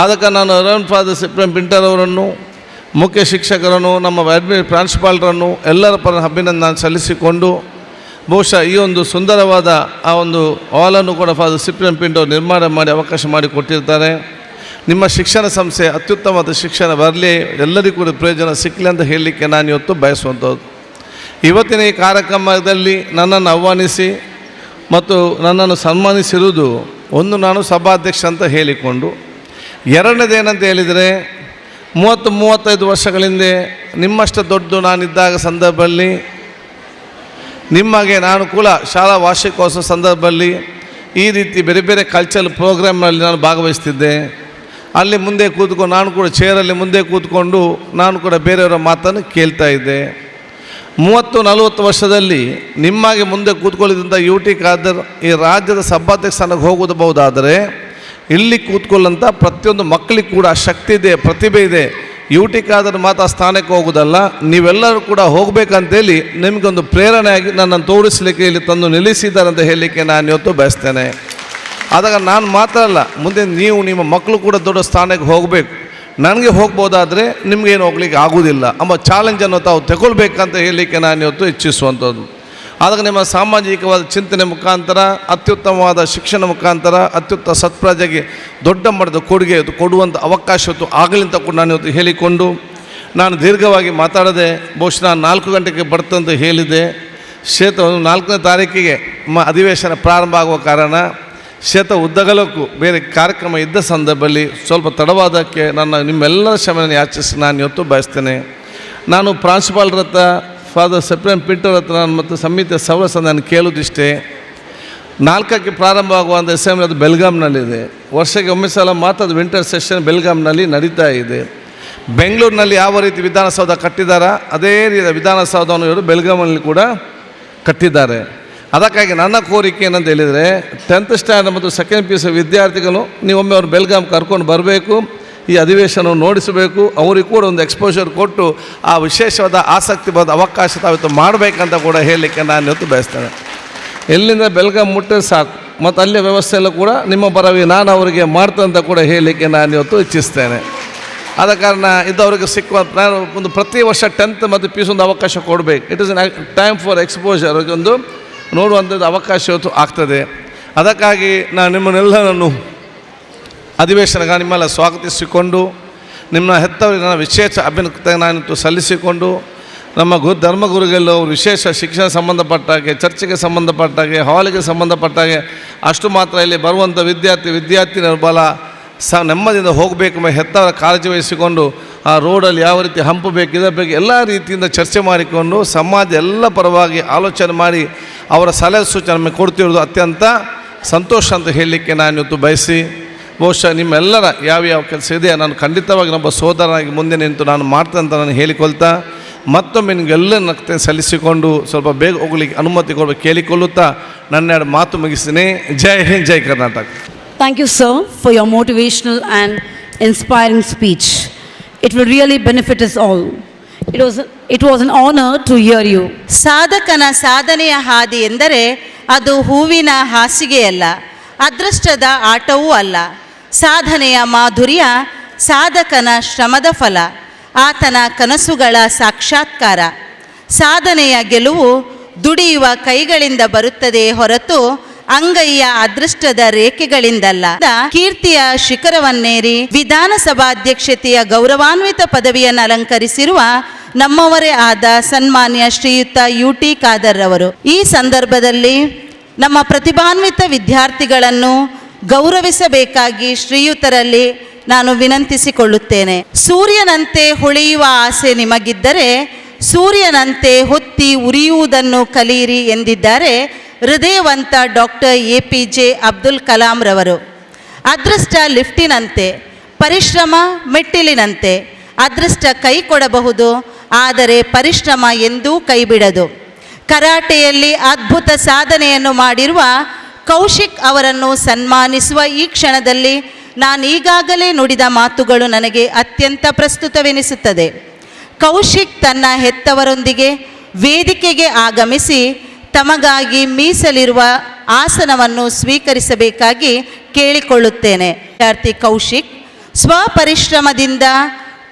ಅದಕ್ಕೆ ನಾನು ರೆವರೆಂಡ್ ಫಾದರ್ ಸಿಪ್ರಮ್ ಪಿಂಟರ್ ಅವರನ್ನು, ಮುಖ್ಯ ಶಿಕ್ಷಕರನ್ನು, ನಮ್ಮ ಪ್ರಾಂಶುಪಾಲರನ್ನು ಎಲ್ಲರ ಪರ ಅಭಿನಂದನೆ ಸಲ್ಲಿಸಿಕೊಂಡು ಬಹುಶಃ ಈ ಒಂದು ಸುಂದರವಾದ ಆ ಒಂದು ಹಾಲನ್ನು ಕೂಡ ಫಾದರ್ ಸಿಪ್ರಮ್ ಪಿಂಟರ್ ನಿರ್ಮಾಣ ಮಾಡಿ ಅವಕಾಶ ಮಾಡಿ ಕೊಟ್ಟಿರ್ತಾರೆ. ನಿಮ್ಮ ಶಿಕ್ಷಣ ಸಂಸ್ಥೆ ಅತ್ಯುತ್ತಮವಾದ ಶಿಕ್ಷಣ ಬರಲಿ, ಎಲ್ಲರಿಗೂ ಕೂಡ ಪ್ರಯೋಜನ ಸಿಕ್ಕಲಿ ಅಂತ ಹೇಳಲಿಕ್ಕೆ ನಾನು ಇವತ್ತು ಬಯಸುವಂಥದ್ದು. ಇವತ್ತಿನ ಈ ಕಾರ್ಯಕ್ರಮದಲ್ಲಿ ನನ್ನನ್ನು ಆಹ್ವಾನಿಸಿ ಮತ್ತು ನನ್ನನ್ನು ಸನ್ಮಾನಿಸಿರುವುದು ಒಂದು, ನಾನು ಸಭಾಧ್ಯಕ್ಷ ಅಂತ ಹೇಳಿಕೊಂಡು, ಎರಡನೇದೇನಂತ ಹೇಳಿದರೆ 30-35 ವರ್ಷಗಳ ಹಿಂದೆ ನಿಮ್ಮಷ್ಟು ದೊಡ್ಡ ನಾನಿದ್ದಾಗ ಸಂದರ್ಭದಲ್ಲಿ ನಿಮಗೆ ನಾನು ಕೂಡ ಶಾಲಾ ವಾರ್ಷಿಕೋತ್ಸವ ಸಂದರ್ಭದಲ್ಲಿ ಈ ರೀತಿ ಬೇರೆ ಬೇರೆ ಕಲ್ಚರಲ್ ಪ್ರೋಗ್ರಾಮ್ನಲ್ಲಿ ನಾನು ಭಾಗವಹಿಸ್ತಿದ್ದೆ. ಅಲ್ಲಿ ಮುಂದೆ ಕೂತ್ಕೊಂಡು ನಾನು ಕೂಡ ಚೇರಲ್ಲಿ ಮುಂದೆ ಕೂತ್ಕೊಂಡು ನಾನು ಕೂಡ ಬೇರೆಯವರ ಮಾತನ್ನು ಕೇಳ್ತಾ ಇದ್ದೆ. 30-40 ವರ್ಷದಲ್ಲಿ ನಿಮಗೆ ಮುಂದೆ ಕೂತ್ಕೊಳ್ಳಿದಂಥ UT ಖಾದರ್ ಈ ರಾಜ್ಯದ ಸಭಾಧ್ಯಕ್ಷ ಸ್ಥಾನಕ್ಕೆ ಹೋಗಬಹುದಾದರೆ ಇಲ್ಲಿ ಕೂತ್ಕೊಳ್ಳಂಥ ಪ್ರತಿಯೊಂದು ಮಕ್ಕಳಿಗೆ ಕೂಡ ಶಕ್ತಿ ಇದೆ, ಪ್ರತಿಭೆ ಇದೆ. UT ಖಾದರ್ ಮಾತ್ರ ಸ್ಥಾನಕ್ಕೆ ಹೋಗೋದಲ್ಲ, ನೀವೆಲ್ಲರೂ ಕೂಡ ಹೋಗಬೇಕಂತೇಳಿ ನಿಮಗೊಂದು ಪ್ರೇರಣೆಯಾಗಿ ನನ್ನನ್ನು ತೋರಿಸಲಿಕ್ಕೆ ಇಲ್ಲಿ ತಂದು ನಿಲ್ಲಿಸಿದ್ದಾರೆ ಅಂತ ಹೇಳಲಿಕ್ಕೆ ನಾನು ಇವತ್ತು ಬಯಸ್ತೇನೆ. ಆದಾಗ ನಾನು ಮಾತ್ರ ಅಲ್ಲ, ಮುಂದೆ ನೀವು ನಿಮ್ಮ ಮಕ್ಕಳು ಕೂಡ ದೊಡ್ಡ ಸ್ಥಾನಕ್ಕೆ ಹೋಗಬೇಕು. ನನಗೆ ಹೋಗ್ಬೋದಾದರೆ ನಿಮಗೇನು ಹೋಗ್ಲಿಕ್ಕೆ ಆಗೋದಿಲ್ಲ ಎಂಬ ಚಾಲೆಂಜನ್ನು ತಾವು ತಗೊಳ್ಬೇಕಂತ ಹೇಳಲಿಕ್ಕೆ ನಾನು ಇವತ್ತು ಇಚ್ಛಿಸುವಂಥದ್ದು. ಆದಾಗ ನಿಮ್ಮ ಸಾಮಾಜಿಕವಾದ ಚಿಂತನೆ ಮುಖಾಂತರ, ಅತ್ಯುತ್ತಮವಾದ ಶಿಕ್ಷಣ ಮುಖಾಂತರ ಅತ್ಯುತ್ತಮ ಸತ್ಪ್ರಜೆಗೆ ದೊಡ್ಡ ಮಟ್ಟದ ಕೊಡುಗೆ ಕೊಡುವಂಥ ಅವಕಾಶ ಆಗಲಿ ಅಂತ ಕೂಡ ನಾನು ಇವತ್ತು ಹೇಳಿಕೊಂಡು ನಾನು ದೀರ್ಘವಾಗಿ ಮಾತಾಡದೆ ಬಹುಶಃ ನಾನು 4 ಗಂಟೆಗೆ ಬರ್ತಂತ ಹೇಳಿದೆ. ಕ್ಷೇತ್ರ 4ನೇ ತಾರೀಕಿಗೆ ಅಧಿವೇಶನ ಪ್ರಾರಂಭ ಆಗುವ ಕಾರಣ ಕ್ಷೇತ್ರ ಉದ್ದಗಲಕ್ಕೂ ಬೇರೆ ಕಾರ್ಯಕ್ರಮ ಇದ್ದ ಸಂದರ್ಭದಲ್ಲಿ ಸ್ವಲ್ಪ ತಡವಾದಕ್ಕೆ ನಿಮ್ಮೆಲ್ಲರ ಕ್ಷಮೆಯನ್ನು ಯಾಚಿಸಿ ನಾನು ಇವತ್ತು ಬಯಸ್ತೇನೆ. ನಾನು ಪ್ರಾಂಶುಪಾಲರ ಹತ್ರ ಫಾದರ್ ಸೆಪ್ಟೆಂಬರ್ ಪೀಟರ್ ಹತ್ರ ಮತ್ತು ಸಮಿತಿಯ ಸದಸ್ಯ ನಾನು ಕೇಳೋದಿಷ್ಟೇ, 4ಕ್ಕೆ ಪ್ರಾರಂಭವಾಗುವಂಥ ಅಸೆಂಬ್ಲಿ ಅದು ಬೆಲ್ಗಾಮ್ನಲ್ಲಿದೆ. ವರ್ಷಕ್ಕೆ ಒಮ್ಮೆ ಸಲ ಮಾತ್ರ ಅದು ವಿಂಟರ್ ಸೆಷನ್ ಬೆಲ್ಗಾಮ್ನಲ್ಲಿ ನಡೀತಾ ಇದೆ. ಬೆಂಗಳೂರಿನಲ್ಲಿ ಯಾವ ರೀತಿ ವಿಧಾನಸೌಧ ಕಟ್ಟಿದಾರ ಅದೇ ರೀತಿಯ ವಿಧಾನಸೌಧವನ್ನು ಇವರು ಬೆಲ್ಗಾಮಲ್ಲಿ ಕೂಡ ಕಟ್ಟಿದ್ದಾರೆ. ಅದಕ್ಕಾಗಿ ನನ್ನ ಕೋರಿಕೆ ಏನಂತ ಹೇಳಿದರೆ 10th ಸ್ಟ್ಯಾಂಡರ್ಡ್ ಮತ್ತು 2nd PUC ವಿದ್ಯಾರ್ಥಿಗಳು ನೀವೊಮ್ಮೆ ಅವ್ರು ಬೆಲ್ಗಾಮ್ ಕರ್ಕೊಂಡು ಬರಬೇಕು, ಈ ಅಧಿವೇಶನವನ್ನು ನೋಡಿಸಬೇಕು, ಅವರಿಗೆ ಕೂಡ ಒಂದು ಎಕ್ಸ್ಪೋಜರ್ ಕೊಟ್ಟು ಆ ವಿಶೇಷವಾದ ಆಸಕ್ತಿವಾದ ಅವಕಾಶ ತಾವಿತ್ತು ಮಾಡಬೇಕಂತ ಕೂಡ ಹೇಳಲಿಕ್ಕೆ ನಾನು ಇವತ್ತು ಬಯಸ್ತೇನೆ. ಎಲ್ಲಿಂದ ಬೆಲ್ಗಾಮ್ ಮುಟ್ಟರೆ ಸಾಕು, ಮತ್ತು ಅಲ್ಲಿಯ ವ್ಯವಸ್ಥೆ ಎಲ್ಲ ಕೂಡ ನಿಮ್ಮ ಪರವಾಗಿ ನಾನು ಅವರಿಗೆ ಮಾಡ್ತಂತ ಕೂಡ ಹೇಳಲಿಕ್ಕೆ ನಾನು ಇವತ್ತು ಇಚ್ಛಿಸ್ತೇನೆ. ಆದ ಕಾರಣ ಅವರಿಗೆ ಸಿಕ್ಕುವ ಒಂದು ಪ್ರತಿ ವರ್ಷ 10th ಮತ್ತು PUC ಒಂದು ಅವಕಾಶ ಕೊಡಬೇಕು. It is time for exposure, ಒಂದು ನೋಡುವಂಥದ್ದು ಅವಕಾಶ ಇವತ್ತು ಆಗ್ತದೆ. ಅದಕ್ಕಾಗಿ ನಾನು ನಿಮ್ಮನ್ನೆಲ್ಲರನ್ನು ಅಧಿವೇಶನಗ ನಿಮ್ಮೆಲ್ಲ ಸ್ವಾಗತಿಸಿಕೊಂಡು ನಿಮ್ಮ ಹೆತ್ತವರಿಗೆ ನನ್ನ ವಿಶೇಷ ಅಭಿನಂದನೆ ನಾನಿತ್ತು ಸಲ್ಲಿಸಿಕೊಂಡು ನಮ್ಮ ಧರ್ಮಗುರುಗಳು ವಿಶೇಷ ಶಿಕ್ಷಣ ಸಂಬಂಧಪಟ್ಟಾಗೆ, ಚರ್ಚೆಗೆ ಸಂಬಂಧಪಟ್ಟಾಗೆ, ಹಾಲಿಗೆ ಸಂಬಂಧಪಟ್ಟಾಗೆ ಅಷ್ಟು ಮಾತ್ರ ಇಲ್ಲಿ ಬರುವಂಥ ವಿದ್ಯಾರ್ಥಿನಿಯರು ಬಲ ನೆಮ್ಮದಿಯಿಂದ ಹೋಗಬೇಕು, ಹೆತ್ತವರ ಕಾಳಜಿ ವಹಿಸಿಕೊಂಡು ಆ ರೋಡಲ್ಲಿ ಯಾವ ರೀತಿ ಹಂಪಬೇಕು ಇದರ ಬಗ್ಗೆ ಎಲ್ಲ ರೀತಿಯಿಂದ ಚರ್ಚೆ ಮಾಡಿಕೊಂಡು ಸಮಾಜ ಎಲ್ಲ ಪರವಾಗಿ ಆಲೋಚನೆ ಮಾಡಿ ಅವರ ಸಲಹೆ ಸೂಚನೆ ನಮಗೆ ಕೊಡ್ತಿರೋದು ಅತ್ಯಂತ ಸಂತೋಷ ಅಂತ ಹೇಳಲಿಕ್ಕೆ ನಾನು ಇವತ್ತು ಬಯಸಿ, ಬಹುಶಃ ನಿಮ್ಮೆಲ್ಲರ ಯಾವ್ಯಾವ ಕೆಲಸ ಇದೆ ನಾನು ಖಂಡಿತವಾಗಿ ನಮ್ಮ ಸೋದರನಾಗಿ ಮುಂದೆ ನಿಂತು ನಾನು ಮಾಡ್ತೇನೆ ಅಂತ ನಾನು ಹೇಳಿಕೊಳ್ತಾ ಮತ್ತೊಮ್ಮೆ ನಿಮಗೆಲ್ಲ ನಕ್ತೆ ಸಲ್ಲಿಸಿಕೊಂಡು ಸ್ವಲ್ಪ ಬೇಗ ಹೋಗ್ಲಿಕ್ಕೆ ಅನುಮತಿ ಕೊಡಬೇಕು ಕೇಳಿಕೊಳ್ಳುತ್ತಾ ನನ್ನೆರಡು ಮಾತು ಮುಗಿಸ್ತೀನಿ. ಜೈ ಹಿಂದ್, ಜೈ Karnataka. Thank you, sir, for your motivational and inspiring speech. It will really benefit us all. It was an honor to hear you. ಸಾಧಕನ ಸಾಧನೆಯ ಹಾದಿ ಎಂದರೆ ಅದು ಹೂವಿನ ಹಾಸಿಗೆಯಲ್ಲ, ಅದೃಷ್ಟದ ಆಟವೂ ಅಲ್ಲ. ಸಾಧನೆಯ ಮಾಧುರ್ಯ ಸಾಧಕನ ಶ್ರಮದ ಫಲ, ಆತನ ಕನಸುಗಳ ಸಾಕ್ಷಾತ್ಕಾರ. ಸಾಧನೆಯ ಗೆಲುವು ದುಡಿಯುವ ಕೈಗಳಿಂದ ಬರುತ್ತದೆ ಹೊರತು ಅಂಗೈಯ ಅದೃಷ್ಟದ ರೇಖೆಗಳಿಂದಲ್ಲ. ಕೀರ್ತಿಯ ಶಿಖರವನ್ನೇರಿ ವಿಧಾನಸಭಾಧ್ಯಕ್ಷತೆಯ ಗೌರವಾನ್ವಿತ ಪದವಿಯನ್ನು ಅಲಂಕರಿಸಿರುವ ನಮ್ಮವರೇ ಆದ ಸನ್ಮಾನ್ಯ ಶ್ರೀಯುತ UT ಖಾದರ್ ಅವರು ಈ ಸಂದರ್ಭದಲ್ಲಿ ನಮ್ಮ ಪ್ರತಿಭಾನ್ವಿತ ವಿದ್ಯಾರ್ಥಿಗಳನ್ನು ಗೌರವಿಸಬೇಕಾಗಿ ಶ್ರೀಯುತರಲ್ಲಿ ನಾನು ವಿನಂತಿಸಿಕೊಳ್ಳುತ್ತೇನೆ. ಸೂರ್ಯನಂತೆ ಹೊಳೆಯುವ ಆಸೆ ನಿಮಗಿದ್ದರೆ ಸೂರ್ಯನಂತೆ ಹೊತ್ತಿ ಉರಿಯುವುದನ್ನು ಕಲಿಯಿರಿ ಎಂದಿದ್ದಾರೆ ಹೃದಯವಂತ ಡಾಕ್ಟರ್ APJ ಅಬ್ದುಲ್ ಕಲಾಂ ರವರು. ಅದೃಷ್ಟ ಲಿಫ್ಟಿನಂತೆ, ಪರಿಶ್ರಮ ಮೆಟ್ಟಿಲಿನಂತೆ. ಅದೃಷ್ಟ ಕೈ ಕೊಡಬಹುದು, ಆದರೆ ಪರಿಶ್ರಮ ಎಂದೂ ಕೈ ಬಿಡದು. ಕರಾಟೆಯಲ್ಲಿ ಅದ್ಭುತ ಸಾಧನೆಯನ್ನು ಮಾಡಿರುವ ಕೌಶಿಕ್ ಅವರನ್ನು ಸನ್ಮಾನಿಸುವ ಈ ಕ್ಷಣದಲ್ಲಿ ನಾನು ಈಗಾಗಲೇ ನುಡಿದ ಮಾತುಗಳು ನನಗೆ ಅತ್ಯಂತ ಪ್ರಸ್ತುತವೆನಿಸುತ್ತದೆ. ಕೌಶಿಕ್ ತನ್ನ ಹೆತ್ತವರೊಂದಿಗೆ ವೇದಿಕೆಗೆ ಆಗಮಿಸಿ ತಮಗಾಗಿ ಮೀಸಲಿರುವ ಆಸನವನ್ನು ಸ್ವೀಕರಿಸಬೇಕಾಗಿ ಕೇಳಿಕೊಳ್ಳುತ್ತೇನೆ. ವಿದ್ಯಾರ್ಥಿ ಕೌಶಿಕ್ ಸ್ವಪರಿಶ್ರಮದಿಂದ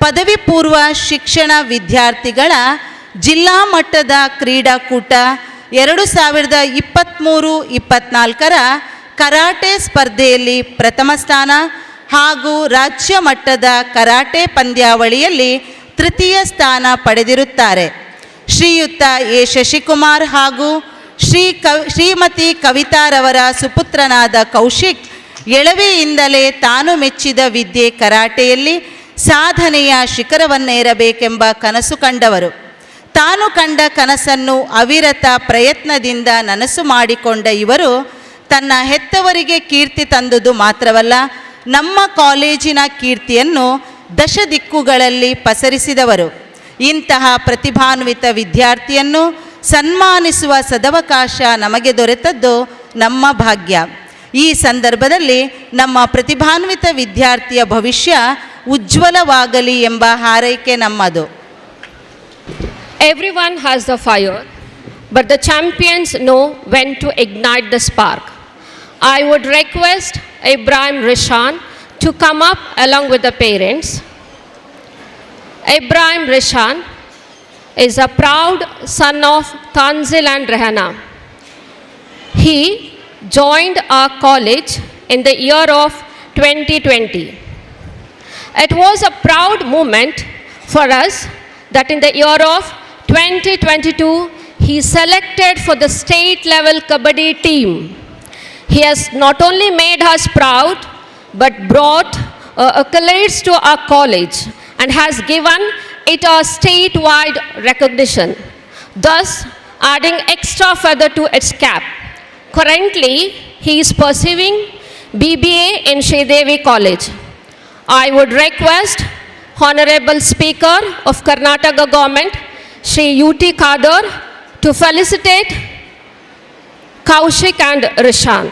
ಪದವಿ ಪೂರ್ವ ಶಿಕ್ಷಣ ವಿದ್ಯಾರ್ಥಿಗಳ ಜಿಲ್ಲಾ ಮಟ್ಟದ ಕ್ರೀಡಾಕೂಟ 2023-24 ಕರಾಟೆ ಸ್ಪರ್ಧೆಯಲ್ಲಿ ಪ್ರಥಮ ಸ್ಥಾನ ಹಾಗೂ ರಾಜ್ಯ ಮಟ್ಟದ ಕರಾಟೆ ಪಂದ್ಯಾವಳಿಯಲ್ಲಿ ತೃತೀಯ ಸ್ಥಾನ ಪಡೆದಿರುತ್ತಾರೆ. ಶ್ರೀಯುತ ಎ ಶಶಿಕುಮಾರ್ ಹಾಗೂ ಶ್ರೀಮತಿ ಕವಿತಾರವರ ಸುಪುತ್ರನಾದ ಕೌಶಿಕ್ ಎಳವೆಯಿಂದಲೇ ತಾನು ಮೆಚ್ಚಿದ ವಿದ್ಯೆ ಕರಾಟೆಯಲ್ಲಿ ಸಾಧನೆಯ ಶಿಖರವನ್ನೇರಬೇಕೆಂಬ ಕನಸು ಕಂಡವರು. ತಾನು ಕಂಡ ಕನಸನ್ನು ಅವಿರತ ಪ್ರಯತ್ನದಿಂದ ನನಸು ಮಾಡಿಕೊಂಡ ಇವರು ತನ್ನ ಹೆತ್ತವರಿಗೆ ಕೀರ್ತಿ ತಂದುದು ಮಾತ್ರವಲ್ಲ, ನಮ್ಮ ಕಾಲೇಜಿನ ಕೀರ್ತಿಯನ್ನು ದಶ ದಿಕ್ಕುಗಳಲ್ಲಿ ಪಸರಿಸಿದವರು. ಇಂತಹ ಪ್ರತಿಭಾನ್ವಿತ ವಿದ್ಯಾರ್ಥಿಯನ್ನು ಸನ್ಮಾನಿಸುವ ಸದವಕಾಶ ನಮಗೆ ದೊರೆತದ್ದು ನಮ್ಮ ಭಾಗ್ಯ. ಈ ಸಂದರ್ಭದಲ್ಲಿ ನಮ್ಮ ಪ್ರತಿಭಾನ್ವಿತ ವಿದ್ಯಾರ್ಥಿಯ ಭವಿಷ್ಯ ಉಜ್ವಲವಾಗಲಿ ಎಂಬ ಹಾರೈಕೆ ನಮ್ಮದು. Everyone has the fire, but the champions know when to ignite the spark. I would request Ibrahim Rishan to come up along with the parents. Ibrahim Rishan is a proud son of Tanzil and Rehana. He joined our college in the year of 2020. It was a proud moment for us that in the year of 2022 he selected for the state level Kabaddi team. He has not only made us proud, but brought accolades to our college and has given it a statewide recognition, thus adding extra feather to its cap. Currently, he is pursuing BBA in Sridevi College. I would request Honorable Speaker of Karnataka Government, Shri U.T. Khadar, to felicitate Kaushik and Rishan.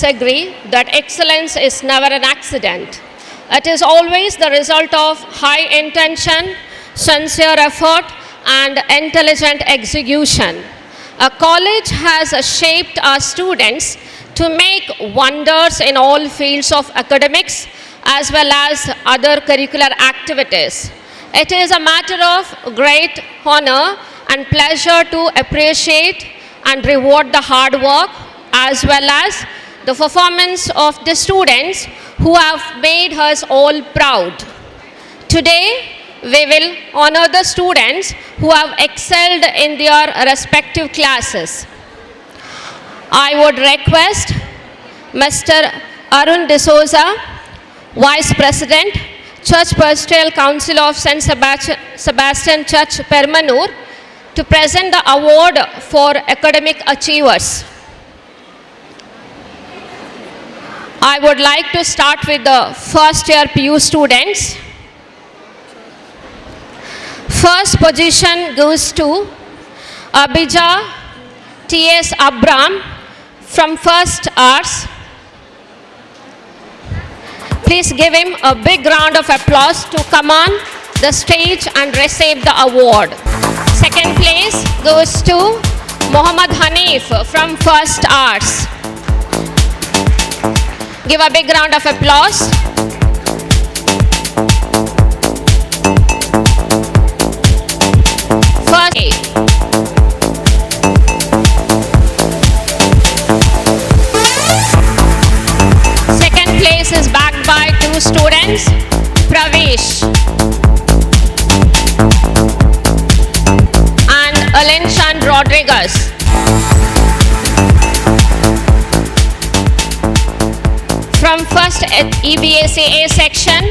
Agree that excellence is never an accident. It is always the result of high intention, sincere effort, and intelligent execution. A college has shaped our students to make wonders in all fields of academics as well as other curricular activities. It is a matter of great honor and pleasure to appreciate and reward the hard work as well as the performance of the students who have made us all proud. Today, we will honor the students who have excelled in their respective classes. I would request Mr. Arun D'Souza, Vice President, Church Pastoral Council of St. Sebastian Church, Permannuru, to present the award for academic achievers. I would like to start with the first year PU students. First position goes to Abhija T.S. Abram from First Arts. Please give him a big round of applause to come on the stage and receive the award. Second place goes to Muhammad Hanif from First Arts. Give a big round of applause. First A. Second place is backed by two students, Pravesh and Alenchan Rodriguez. From first EBACA section,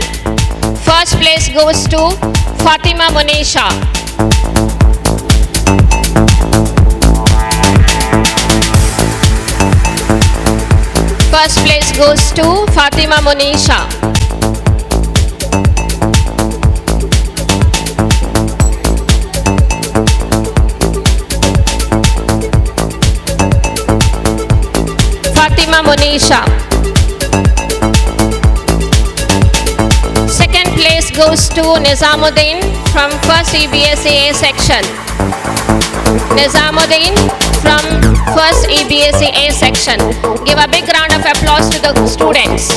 first place goes to Fatima Monesha. First place goes to Fatima Monesha. Fatima Monesha. Second place goes to Nizamuddin from first EBSA section. Nizamuddin from first EBSA section. Give a big round of applause to the students.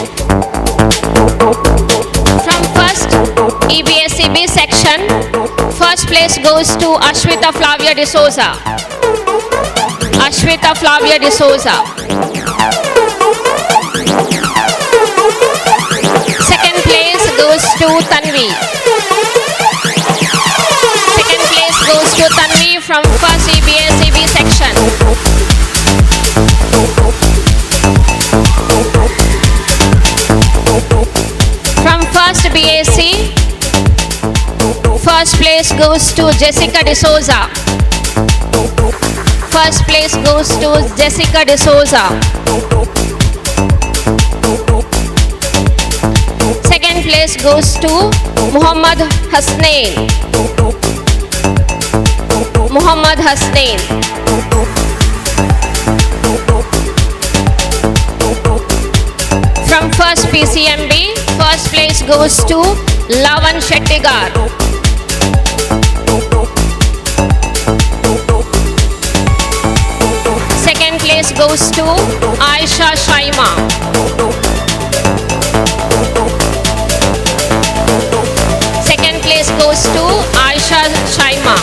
From first EBSCB section, First place goes to Ashwita Flavia D'Souza. Ashwita Flavia D'Souza. Second place goes to Tanvi. Second place goes to Tanvi from first EBACB section. From first BAC, first place goes to Jessica D'Souza. First place goes to Jessica D'Souza. Second place goes to Muhammad Hasnain. Muhammad Hasnain. From first PCMB, first place goes to Lavan Shettigar. Second place goes to Aisha Shaima. Second place goes to Aisha Shaima.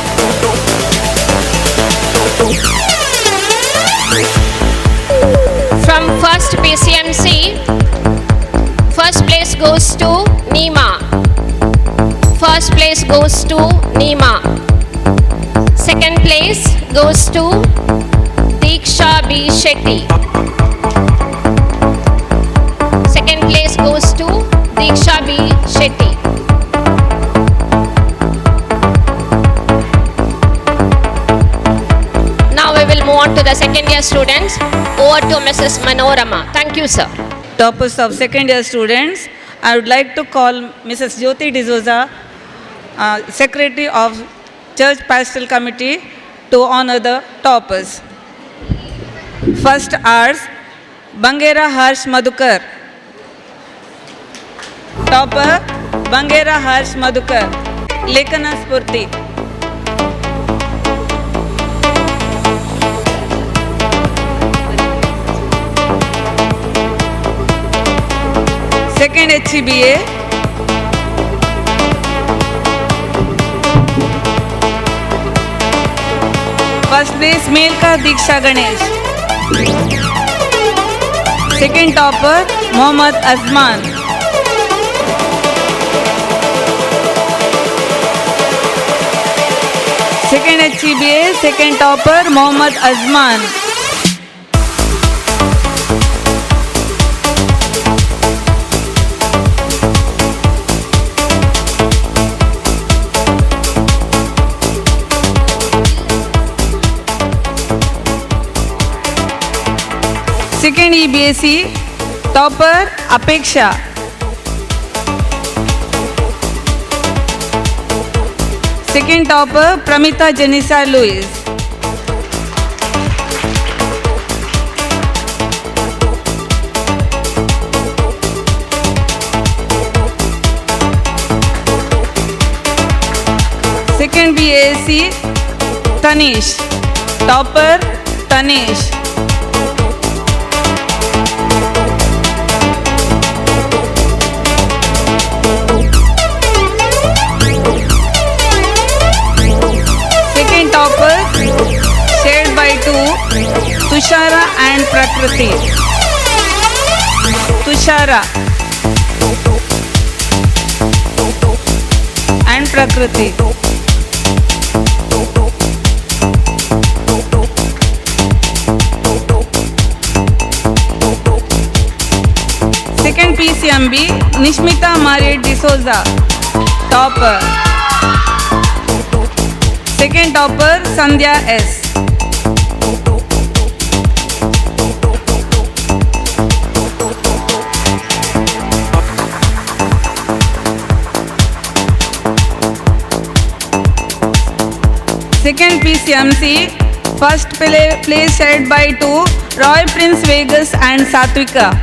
From first PCMC, first place goes to Neema. First place goes to Neema. Second place goes to Diksha B. Shetty. Second place goes to Diksha B. Shetty. Now we will move on to the second year students. Over to Mrs. Manorama. Thank you, sir. Toppers of second year students, I would like to call Mrs. Jyoti D'Souza, Secretary of Church Pastoral Committee, to honor the toppers. First ours, Bangera Harsh Madhukar. Topper, Bangera Harsh Madhukar. Lekana Spurti. Second HCBA, first place Melka Diksha Ganesh. Second topper Mohammad Azman. Second HCBA, second topper Mohammad Azman. Second EBAC, topper Apeksha. Second topper Pramita Janisa Louis. Second BAC, Tanish. Topper Tanish. Shared by two, Tushara and Prakriti. Tushara and Prakriti. Second PCMB, Nishmita Marie D'Souza. Topper. Second topper Sandhya S. Second PCMC, first place shared by two, Roy Prince Vegas and Satvika.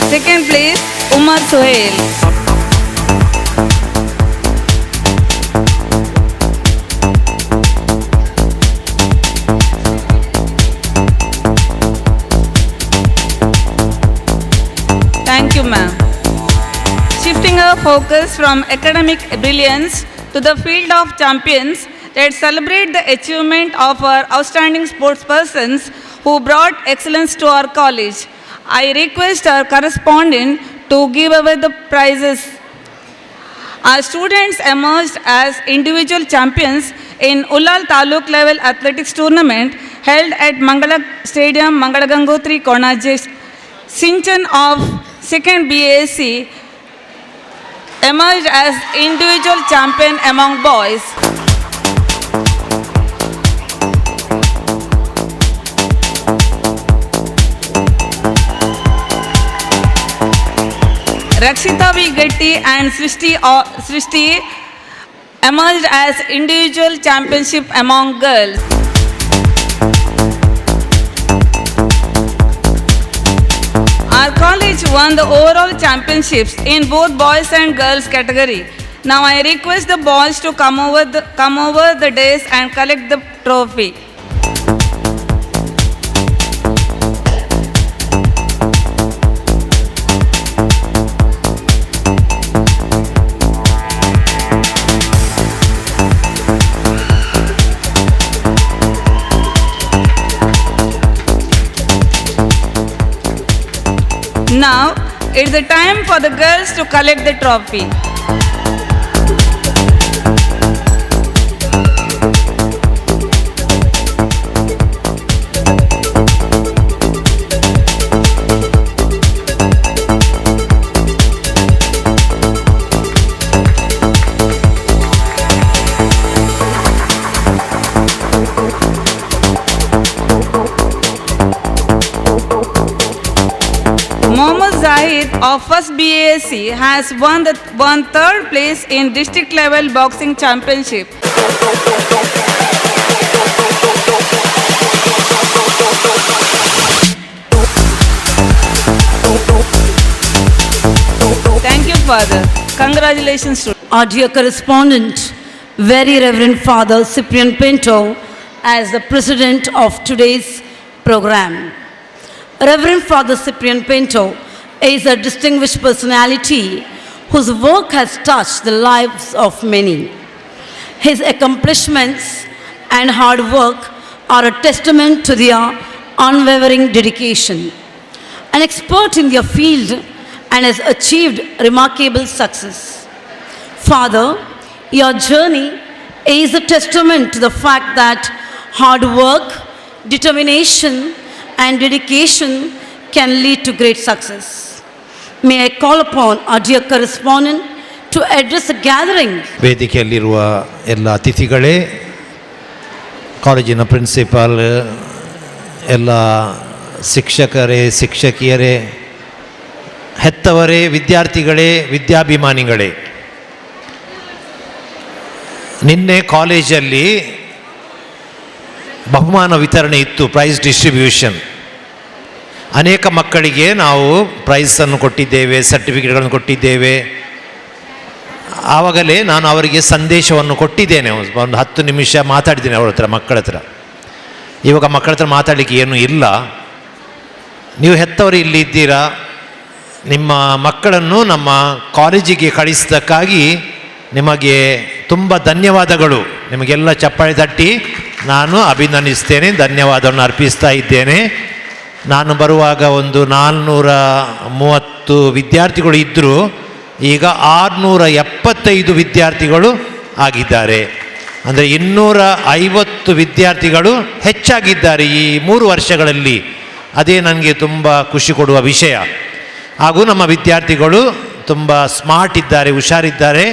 Second place, Umar Sohail. focus from academic brilliance to the field of champions. Let's celebrate the achievement of our outstanding sportspersons who brought excellence to our college. I request our correspondent to give away the prizes. Our students emerged as individual champions in Ullal Taluk level athletics tournament held at Mangala Stadium, Mangala Gangotri, Konaje. Sinchan of 2nd BAC emerged as individual champion among boys. Rakshita V. Getty and Srishti emerged as individual championship among girls. Our college won the overall championships in both boys and girls category. Now I request the boys to come over the dais and collect the trophy. Now, it's the time for the girls to collect the trophy. Of 1st BAC has won 3rd place in district level boxing championship. Thank you, Father. Congratulations to Our dear correspondent, Very Reverend Father Cyprian Pinto, as the president of today's program. Reverend Father Cyprian Pinto is a distinguished personality whose work has touched the lives of many. His accomplishments and hard work are a testament to their unwavering dedication. An expert in their field and has achieved remarkable success. Father, your journey is a testament to the fact that hard work, determination, and dedication can lead to great success. May I call upon our dear correspondent to address the gathering. ವೇದಿಕೆಯಲ್ಲಿರುವ ಎಲ್ಲ ಅತಿಥಿಗಳೇ, ಕಾಲೇಜಿನ principal, ಎಲ್ಲ ಶಿಕ್ಷಕರೇ, ಶಿಕ್ಷಕಿಯರೇ, ಹೆತ್ತವರೇ, ವಿದ್ಯಾರ್ಥಿಗಳೇ, ವಿದ್ಯಾಭಿಮಾನಿಗಳೇ, ನಿನ್ನೆ ಕಾಲೇಜಲ್ಲಿ ಬಹುಮಾನ ವಿತರಣೆ ಇತ್ತು, prize distribution. ಅನೇಕ ಮಕ್ಕಳಿಗೆ ನಾವು ಪ್ರೈಸನ್ನು ಕೊಟ್ಟಿದ್ದೇವೆ, ಸರ್ಟಿಫಿಕೇಟ್ಗಳನ್ನು ಕೊಟ್ಟಿದ್ದೇವೆ. ಆವಾಗಲೇ ನಾನು ಅವರಿಗೆ ಸಂದೇಶವನ್ನು ಕೊಟ್ಟಿದ್ದೇನೆ. ಒಂದು 10 ನಿಮಿಷ ಮಾತಾಡಿದ್ದೇನೆ ಅವ್ರ ಹತ್ರ, ಮಕ್ಕಳ ಹತ್ರ. ಇವಾಗ ಮಕ್ಕಳ ಹತ್ರ ಮಾತಾಡಲಿಕ್ಕೆ ಏನೂ ಇಲ್ಲ. ನೀವು ಹೆತ್ತವರು ಇಲ್ಲಿ ಇದ್ದೀರಾ, ನಿಮ್ಮ ಮಕ್ಕಳನ್ನು ನಮ್ಮ ಕಾಲೇಜಿಗೆ ಕಳಿಸಿದ್ದಕ್ಕಾಗಿ ನಿಮಗೆ ತುಂಬ ಧನ್ಯವಾದಗಳು. ನಿಮಗೆಲ್ಲ ಚಪ್ಪಾಳೆ ತಟ್ಟಿ ನಾನು ಅಭಿನಂದಿಸ್ತೇನೆ, ಧನ್ಯವಾದವನ್ನು ಅರ್ಪಿಸ್ತಾ ಇದ್ದೇನೆ. ನಾನು ಬರುವಾಗ ಒಂದು 430 ವಿದ್ಯಾರ್ಥಿಗಳು ಇದ್ದರು, ಈಗ 675 ವಿದ್ಯಾರ್ಥಿಗಳು ಆಗಿದ್ದಾರೆ. ಅಂದರೆ 250 ವಿದ್ಯಾರ್ಥಿಗಳು ಹೆಚ್ಚಾಗಿದ್ದಾರೆ ಈ 3 ವರ್ಷಗಳಲ್ಲಿ. ಅದೇ ನನಗೆ ತುಂಬ ಖುಷಿ ಕೊಡುವ ವಿಷಯ. ಹಾಗೂ ನಮ್ಮ ವಿದ್ಯಾರ್ಥಿಗಳು ತುಂಬ ಸ್ಮಾರ್ಟ್ ಇದ್ದಾರೆ, ಹುಷಾರಿದ್ದಾರೆ,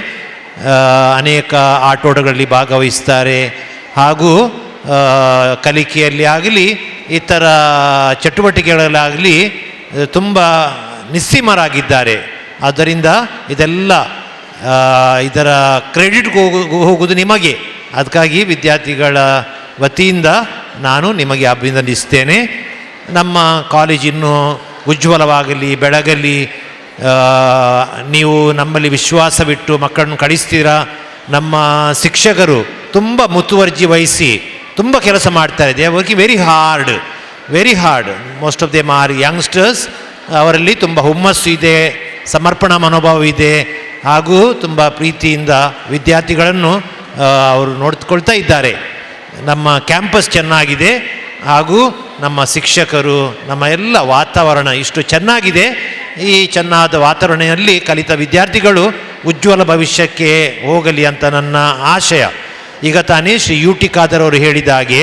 ಅನೇಕ ಆಟೋಟಗಳಲ್ಲಿ ಭಾಗವಹಿಸ್ತಾರೆ, ಹಾಗೂ ಕಲಿಕೆಯಲ್ಲಿ ಆಗಲಿ ಇತರ ಚಟುವಟಿಕೆಗಳಲ್ಲಾಗಲಿ ತುಂಬ ನಿಸ್ಸೀಮರಾಗಿದ್ದಾರೆ. ಆದ್ದರಿಂದ ಇದೆಲ್ಲ ಇದರ ಕ್ರೆಡಿಟ್ ಹೋಗುವುದು ನಿಮಗೆ. ಅದಕ್ಕಾಗಿ ವಿದ್ಯಾರ್ಥಿಗಳ ವತಿಯಿಂದ ನಾನು ನಿಮಗೆ ಅಭಿನಂದಿಸ್ತೇನೆ. ನಮ್ಮ ಕಾಲೇಜಿನ್ನು ಉಜ್ವಲವಾಗಲಿ, ಬೆಳಗಲಿ. ನೀವು ನಮ್ಮಲ್ಲಿ ವಿಶ್ವಾಸವಿಟ್ಟು ಮಕ್ಕಳನ್ನು ಕಳಿಸ್ತೀರಾ. ನಮ್ಮ ಶಿಕ್ಷಕರು ತುಂಬ ಮುತುವರ್ಜಿ ವಹಿಸಿ ತುಂಬ ಕೆಲಸ ಮಾಡ್ತಾರೆ. They are working very hard. Most of them are youngsters. ಅವರಲ್ಲಿ ತುಂಬ ಹುಮ್ಮಸ್ಸು ಇದೆ, ಸಮರ್ಪಣಾ ಮನೋಭಾವ ಇದೆ, ಹಾಗೂ ತುಂಬ ಪ್ರೀತಿಯಿಂದ ವಿದ್ಯಾರ್ಥಿಗಳನ್ನು ಅವರು ನೋಡ್ಕೊಳ್ತಾ ಇದ್ದಾರೆ. ನಮ್ಮ ಕ್ಯಾಂಪಸ್ ಚೆನ್ನಾಗಿದೆ ಹಾಗೂ ನಮ್ಮ ಶಿಕ್ಷಕರು, ನಮ್ಮ ಎಲ್ಲ ವಾತಾವರಣ ಇಷ್ಟು ಚೆನ್ನಾಗಿದೆ. ಈ ಚೆನ್ನಾದ ವಾತಾವರಣದಲ್ಲಿ ಕಲಿತ ವಿದ್ಯಾರ್ಥಿಗಳು ಉಜ್ವಲ ಭವಿಷ್ಯಕ್ಕೆ ಹೋಗಲಿ ಅಂತ ನನ್ನ ಆಶಯ. ಈಗ ತಾನೇ ಶ್ರೀ ಯು ಟಿ ಖಾದರ್ ಅವರು ಹೇಳಿದ ಹಾಗೆ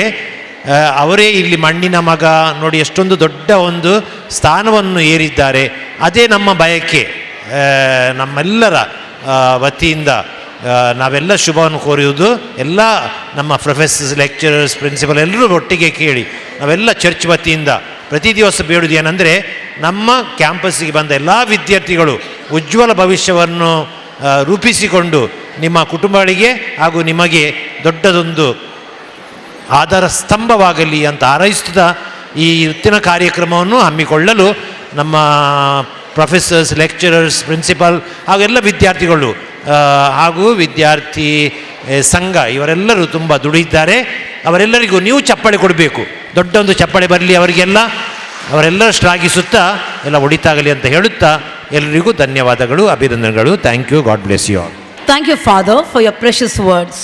ಅವರೇ ಇಲ್ಲಿ ಮಣ್ಣಿನ ಮಗ ನೋಡಿ ಎಷ್ಟೊಂದು ದೊಡ್ಡ ಒಂದು ಸ್ಥಾನವನ್ನು ಏರಿದ್ದಾರೆ. ಅದೇ ನಮ್ಮ ಬಯಕೆ. ನಮ್ಮೆಲ್ಲರ ವತಿಯಿಂದ ನಾವೆಲ್ಲ ಶುಭವನ್ನು ಕೋರುವುದು. ಎಲ್ಲ ನಮ್ಮ ಪ್ರೊಫೆಸರ್ಸ್, ಲೆಕ್ಚರರ್ಸ್, ಪ್ರಿನ್ಸಿಪಲ್ ಎಲ್ಲರೂ ಒಟ್ಟಿಗೆ ಕೇಳಿ ನಾವೆಲ್ಲ ಚರ್ಚ್ ವತಿಯಿಂದ ಪ್ರತಿ ದಿವಸ ಬೇಡುವುದು ಏನಂದರೆ, ನಮ್ಮ ಕ್ಯಾಂಪಸ್ಸಿಗೆ ಬಂದ ಎಲ್ಲ ವಿದ್ಯಾರ್ಥಿಗಳು ಉಜ್ವಲ ಭವಿಷ್ಯವನ್ನು ರೂಪಿಸಿಕೊಂಡು ನಿಮ್ಮ ಕುಟುಂಬಗಳಿಗೆ ಹಾಗೂ ನಿಮಗೆ ದೊಡ್ಡದೊಂದು ಆಧಾರ ಸ್ತಂಭವಾಗಲಿ ಅಂತ ಹಾರೈಸುತ್ತಾ ಈ ವೃತ್ತಿನ ಕಾರ್ಯಕ್ರಮವನ್ನು ಹಮ್ಮಿಕೊಳ್ಳಲು ನಮ್ಮ ಪ್ರೊಫೆಸರ್ಸ್, ಲೆಕ್ಚರರ್ಸ್, ಪ್ರಿನ್ಸಿಪಾಲ್ ಹಾಗೂ ಎಲ್ಲ ವಿದ್ಯಾರ್ಥಿಗಳು ಹಾಗೂ ವಿದ್ಯಾರ್ಥಿ ಸಂಘ ಇವರೆಲ್ಲರೂ ತುಂಬ ದುಡಿದಿದ್ದಾರೆ. ಅವರೆಲ್ಲರಿಗೂ ನೀವು ಚಪ್ಪಾಳೆ ಕೊಡಬೇಕು. ದೊಡ್ಡ ಒಂದು ಚಪ್ಪಾಳೆ ಬರಲಿ ಅವರಿಗೆಲ್ಲ. ಅವರೆಲ್ಲರೂ ಶ್ಲಾಘಿಸುತ್ತಾ ಎಲ್ಲ ಒಳಿತಾಗಲಿ ಅಂತ ಹೇಳುತ್ತಾ ಎಲ್ಲರಿಗೂ ಧನ್ಯವಾದಗಳು, ಅಭಿನಂದನೆಗಳು. Thank you. God bless you all. Thank you, Father, for your precious words.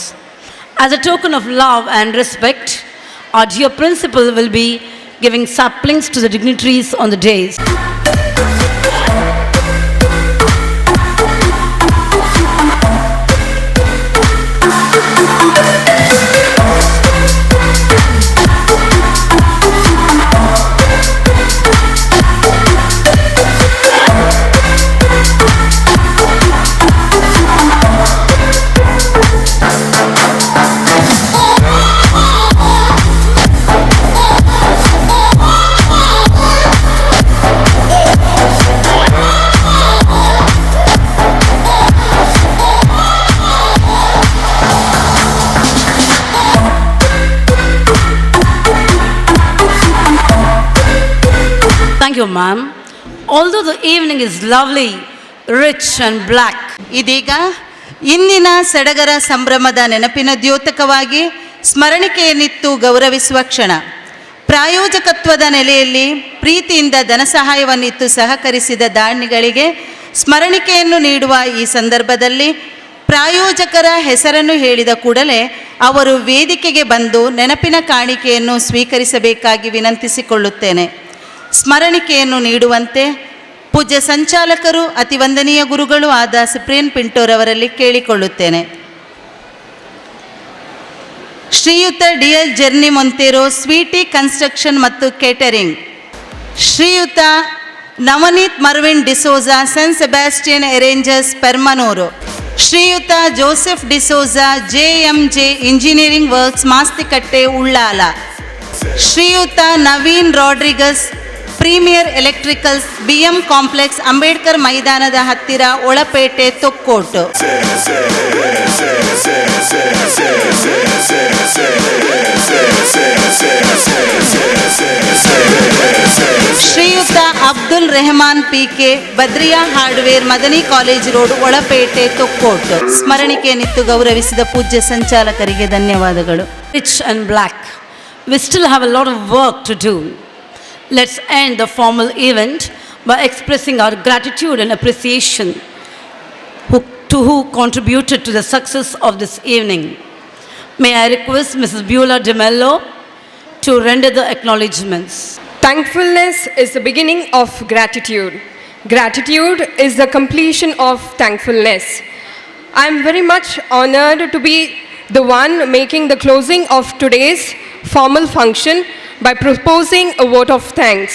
As a token of love and respect, our dear principal will be giving saplings to the dignitaries on the days. Thank you, ma'am. Although the evening is lovely, rich and black. ಇದೀಗ ಇಂದಿನ ಸಡಗರ ಸಂಭ್ರಮದ ನೆನಪಿನ ದ್ಯೋತಕವಾಗಿ ಸ್ಮರಣಿಕೆಯನ್ನಿತ್ತು ಗೌರವಿಸುವ ಕ್ಷಣ. ಪ್ರಾಯೋಜಕತ್ವದ ನೆಲೆಯಲ್ಲಿ ಪ್ರೀತಿಯಿಂದ ಧನ ಸಹಾಯವನ್ನಿತ್ತು ಸಹಕರಿಸಿದ ದಾನಿಗಳಿಗೆ ಸ್ಮರಣಿಕೆಯನ್ನು ನೀಡುವ ಈ ಸಂದರ್ಭದಲ್ಲಿ ಪ್ರಾಯೋಜಕರ ಹೆಸರನ್ನು ಹೇಳಿದ ಕೂಡಲೇ ಅವರು ವೇದಿಕೆಗೆ ಬಂದು ನೆನಪಿನ ಕಾಣಿಕೆಯನ್ನು ಸ್ವೀಕರಿಸಬೇಕಾಗಿ ವಿನಂತಿಸಿಕೊಳ್ಳುತ್ತೇನೆ. ಸ್ಮರಣಿಕೆಯನ್ನು ನೀಡುವಂತೆ ಪೂಜ್ಯ ಸಂಚಾಲಕರು, ಅತಿವಂದನೀಯ ಗುರುಗಳು ಆದ ಸಿಪ್ರಿಯನ್ ಪಿಂಟೋರವರಲ್ಲಿ ಕೇಳಿಕೊಳ್ಳುತ್ತೇನೆ. ಶ್ರೀಯುತ ಡಿಎಲ್ ಜರ್ನಿ ಮೊಂತೇರೋ, ಸ್ವೀಟಿ ಕನ್ಸ್ಟ್ರಕ್ಷನ್ ಮತ್ತು ಕೇಟರಿಂಗ್. ಶ್ರೀಯುತ Navneet Marvin D'Souza, Saint Sebastian arrangers, Permannur. ಶ್ರೀಯುತ Joseph D'Souza, JMJ engineering works, Mastikatte, Ullal. ಶ್ರೀಯುತ Naveen Rodrigues, premier electricals, BM complex, Ambedkar ಮೈದಾನದ ಹತ್ತಿರ, ಒಳಪೇಟೆ, ತೊಕ್ಕೋಟು. ಶ್ರೀಯುತ Abdul Rehman PK, Badriya hardware, Madani college road, Olapete, Thokkottu. ಸ್ಮರಣಿಕೆಯನ್ನಿತ್ತು ಗೌರವಿಸಿದ ಪೂಜ್ಯ ಸಂಚಾಲಕರಿಗೆ ಧನ್ಯವಾದಗಳು. Rich and black. We still have a lot of work to do. Let's end the formal event by expressing our gratitude and appreciation to who contributed to the success of this evening. May I request Mrs. Beulah de Mello to render the acknowledgements. Thankfulness is the beginning of gratitude. Gratitude is the completion of thankfulness. I am very much honored to be the one making the closing of today's formal function by proposing a vote of thanks.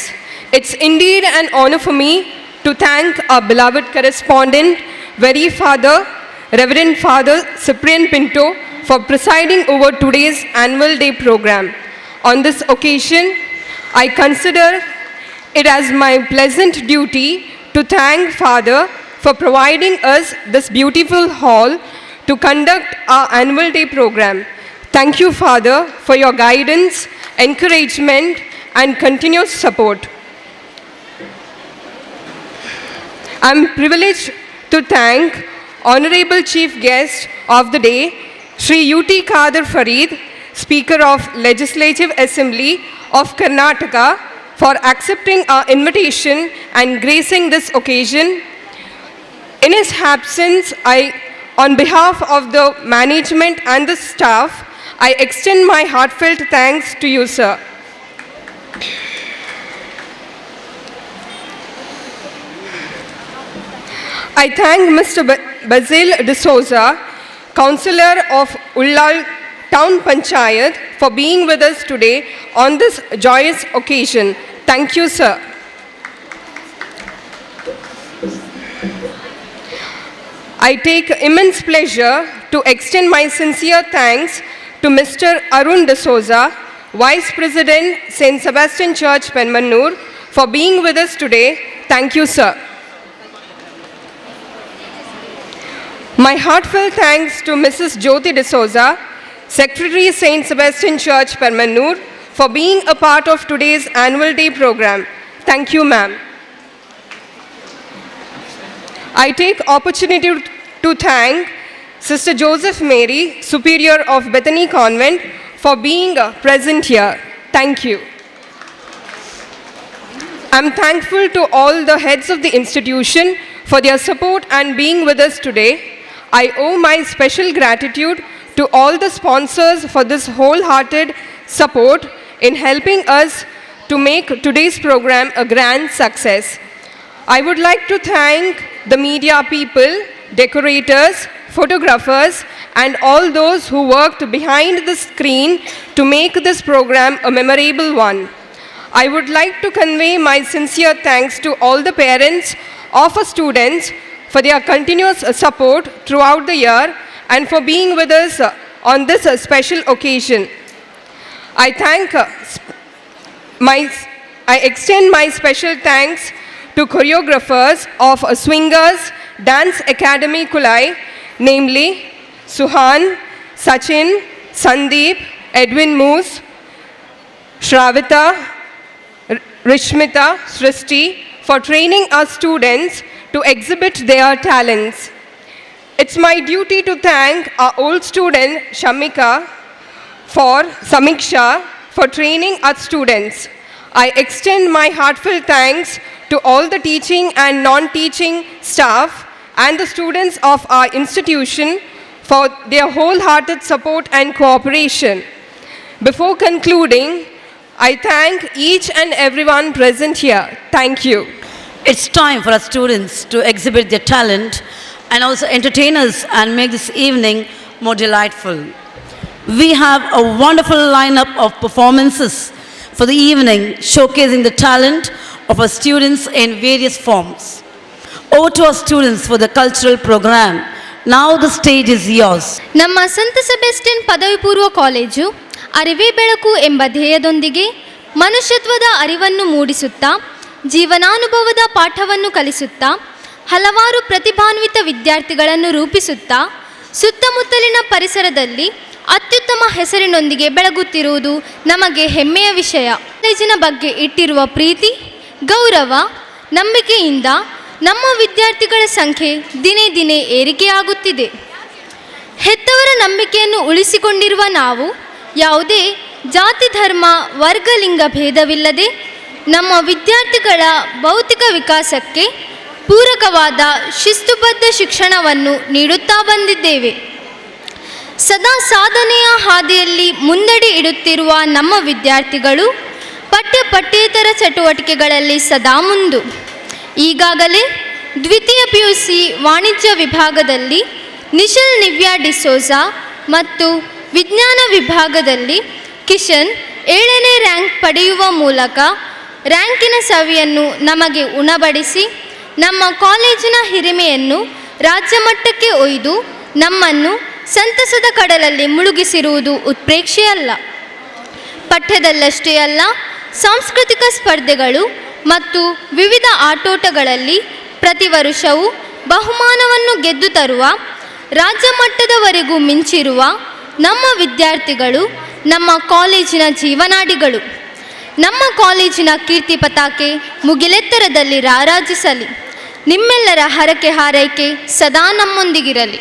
It's indeed an honor for me to thank our beloved correspondent, very Father, Reverend Father Cyprian Pinto, for presiding over today's annual day program. On this occasion, I consider it as my pleasant duty to thank Father for providing us this beautiful hall to conduct our annual day program. Thank you, Father, for your guidance, encouragement, and continuous support. I am privileged to thank Honorable Chief Guest of the Day, Sri UT Khadar Farid, Speaker of Legislative Assembly of Karnataka, for accepting our invitation and gracing this occasion. In his absence, on behalf of the management and the staff, I extend my heartfelt thanks to you, sir. I thank Mr. Basil D'Souza, Councillor of Ullal Town Panchayat, for being with us today on this joyous occasion. Thank you, sir. I take immense pleasure to extend my sincere thanks to Mr. Arun D'Souza, Vice President, St. Sebastian Church, Permannuru, for being with us today. Thank you, sir. My heartfelt thanks to Mrs. Jyoti D'Souza, Secretary, St. Sebastian Church, Permannuru, for being a part of today's annual day program. Thank you, ma'am. I take opportunity to thank Sister Joseph Mary, Superior of Bethany Convent, for being present here. Thank you. I'm thankful to all the heads of the institution for their support and being with us today. I owe my special gratitude to all the sponsors for this wholehearted support in helping us to make today's program a grand success. I would like to thank the media people, decorators, photographers, and all those who worked behind the screen to make this program a memorable one. I would like to convey my sincere thanks to all the parents of our students for their continuous support throughout the year and for being with us on this special occasion. I extend my special thanks to choreographers of Swingers Dance Academy Kulai, namely Suhan, Sachin, Sandeep, Edwin Moose, Shravita, Rishmita, Srishti, for training our students to exhibit their talents. It's my duty to thank our old student Samiksha for training our students. I extend my heartfelt thanks to all the teaching and non-teaching staff and the students of our institution for their wholehearted support and cooperation. Before concluding, I thank each and everyone present here. Thank you. It's time for our students to exhibit their talent and also entertain us and make this evening more delightful. We have a wonderful lineup of performances for the evening, showcasing the talent of our students in various forms. Over to our students for the cultural program. Now the stage is yours. ನಮ್ಮ ಸಂತ Sebastian ಪದವಿ ಪೂರ್ವ college ಅರಿವೇ ಬೆಳಕು ಎಂಬ ಧ್ಯೇಯದೊಂದಿಗೆ ಮನುಷ್ಯತ್ವದ ಅರಿವನ್ನು ಮೂಡಿಸುತ್ತಾ ಜೀವನಾನುಭವದ ಪಾಠವನ್ನು ಕಲಿಸುತ್ತಾ ಹಲವಾರು ಪ್ರತಿಭಾನ್ವಿತ ವಿದ್ಯಾರ್ಥಿಗಳನ್ನು ರೂಪಿಸುತ್ತಾ ಸುತ್ತಮುತ್ತಲಿನ ಪರಿಸರದಲ್ಲಿ ಅತ್ಯುತ್ತಮ ಹೆಸರಿನೊಂದಿಗೆ ಬೆಳಗುತ್ತಿರುವುದು ನಮಗೆ ಹೆಮ್ಮೆಯ ವಿಷಯ. ಕಾಲೇಜಿನ ಬಗ್ಗೆ ಇಟ್ಟಿರುವ ಪ್ರೀತಿ, ಗೌರವ, ನಂಬಿಕೆಯಿಂದ ನಮ್ಮ ವಿದ್ಯಾರ್ಥಿಗಳ ಸಂಖ್ಯೆ ದಿನೇ ದಿನೇ ಏರಿಕೆಯಾಗುತ್ತಿದೆ. ಹೆತ್ತವರ ನಂಬಿಕೆಯನ್ನು ಉಳಿಸಿಕೊಂಡಿರುವ ನಾವು ಯಾವುದೇ ಜಾತಿ, ಧರ್ಮ, ವರ್ಗ, ಲಿಂಗ ಭೇದವಿಲ್ಲದೆ ನಮ್ಮ ವಿದ್ಯಾರ್ಥಿಗಳ ಭೌತಿಕ ವಿಕಾಸಕ್ಕೆ ಪೂರಕವಾದ ಶಿಸ್ತುಬದ್ಧ ಶಿಕ್ಷಣವನ್ನು ನೀಡುತ್ತಾ ಬಂದಿದ್ದೇವೆ. ಸದಾ ಸಾಧನೆಯ ಹಾದಿಯಲ್ಲಿ ಮುನ್ನಡೆ ಇಡುತ್ತಿರುವ ನಮ್ಮ ವಿದ್ಯಾರ್ಥಿಗಳು ಪಠ್ಯೇತರ ಚಟುವಟಿಕೆಗಳಲ್ಲಿ ಸದಾ ಮುಂದು. ಈಗಾಗಲೇ ದ್ವಿತೀಯ PUC ವಾಣಿಜ್ಯ ವಿಭಾಗದಲ್ಲಿ ನಿಶಲ್ ನಿವ್ಯಾ ಡಿಸೋಜಾ ಮತ್ತು ವಿಜ್ಞಾನ ವಿಭಾಗದಲ್ಲಿ ಕಿಶನ್ 7ನೇ ರ್ಯಾಂಕ್ ಪಡೆಯುವ ಮೂಲಕ ರ್ಯಾಂಕಿನ ಸವಿಯನ್ನು ನಮಗೆ ಉಣಬಡಿಸಿ ನಮ್ಮ ಕಾಲೇಜಿನ ಹಿರಿಮೆಯನ್ನು ರಾಜ್ಯ ಮಟ್ಟಕ್ಕೆ ಒಯ್ದು ನಮ್ಮನ್ನು ಸಂತಸದ ಕಡಲಲ್ಲಿ ಮುಳುಗಿಸಿರುವುದು ಉತ್ಪ್ರೇಕ್ಷೆಯಲ್ಲ. ಪಠ್ಯದಲ್ಲಷ್ಟೇ ಅಲ್ಲ, ಸಾಂಸ್ಕೃತಿಕ ಸ್ಪರ್ಧೆಗಳು ಮತ್ತು ವಿವಿಧ ಆಟೋಟಗಳಲ್ಲಿ ಪ್ರತಿ ವರ್ಷವೂ ಬಹುಮಾನವನ್ನು ಗೆದ್ದು ತರುವ ರಾಜ್ಯ ಮಟ್ಟದವರೆಗೂ ಮಿಂಚಿರುವ ನಮ್ಮ ವಿದ್ಯಾರ್ಥಿಗಳು ನಮ್ಮ ಕಾಲೇಜಿನ ಜೀವನಾಡಿಗಳು. ನಮ್ಮ ಕಾಲೇಜಿನ ಕೀರ್ತಿ ಪತಾಕೆ ಮುಗಿಲೆತ್ತರದಲ್ಲಿ ರಾರಾಜಿಸಲಿ. ನಿಮ್ಮೆಲ್ಲರ ಹರಕೆ ಹಾರೈಕೆ ಸದಾ ನಮ್ಮೊಂದಿಗಿರಲಿ.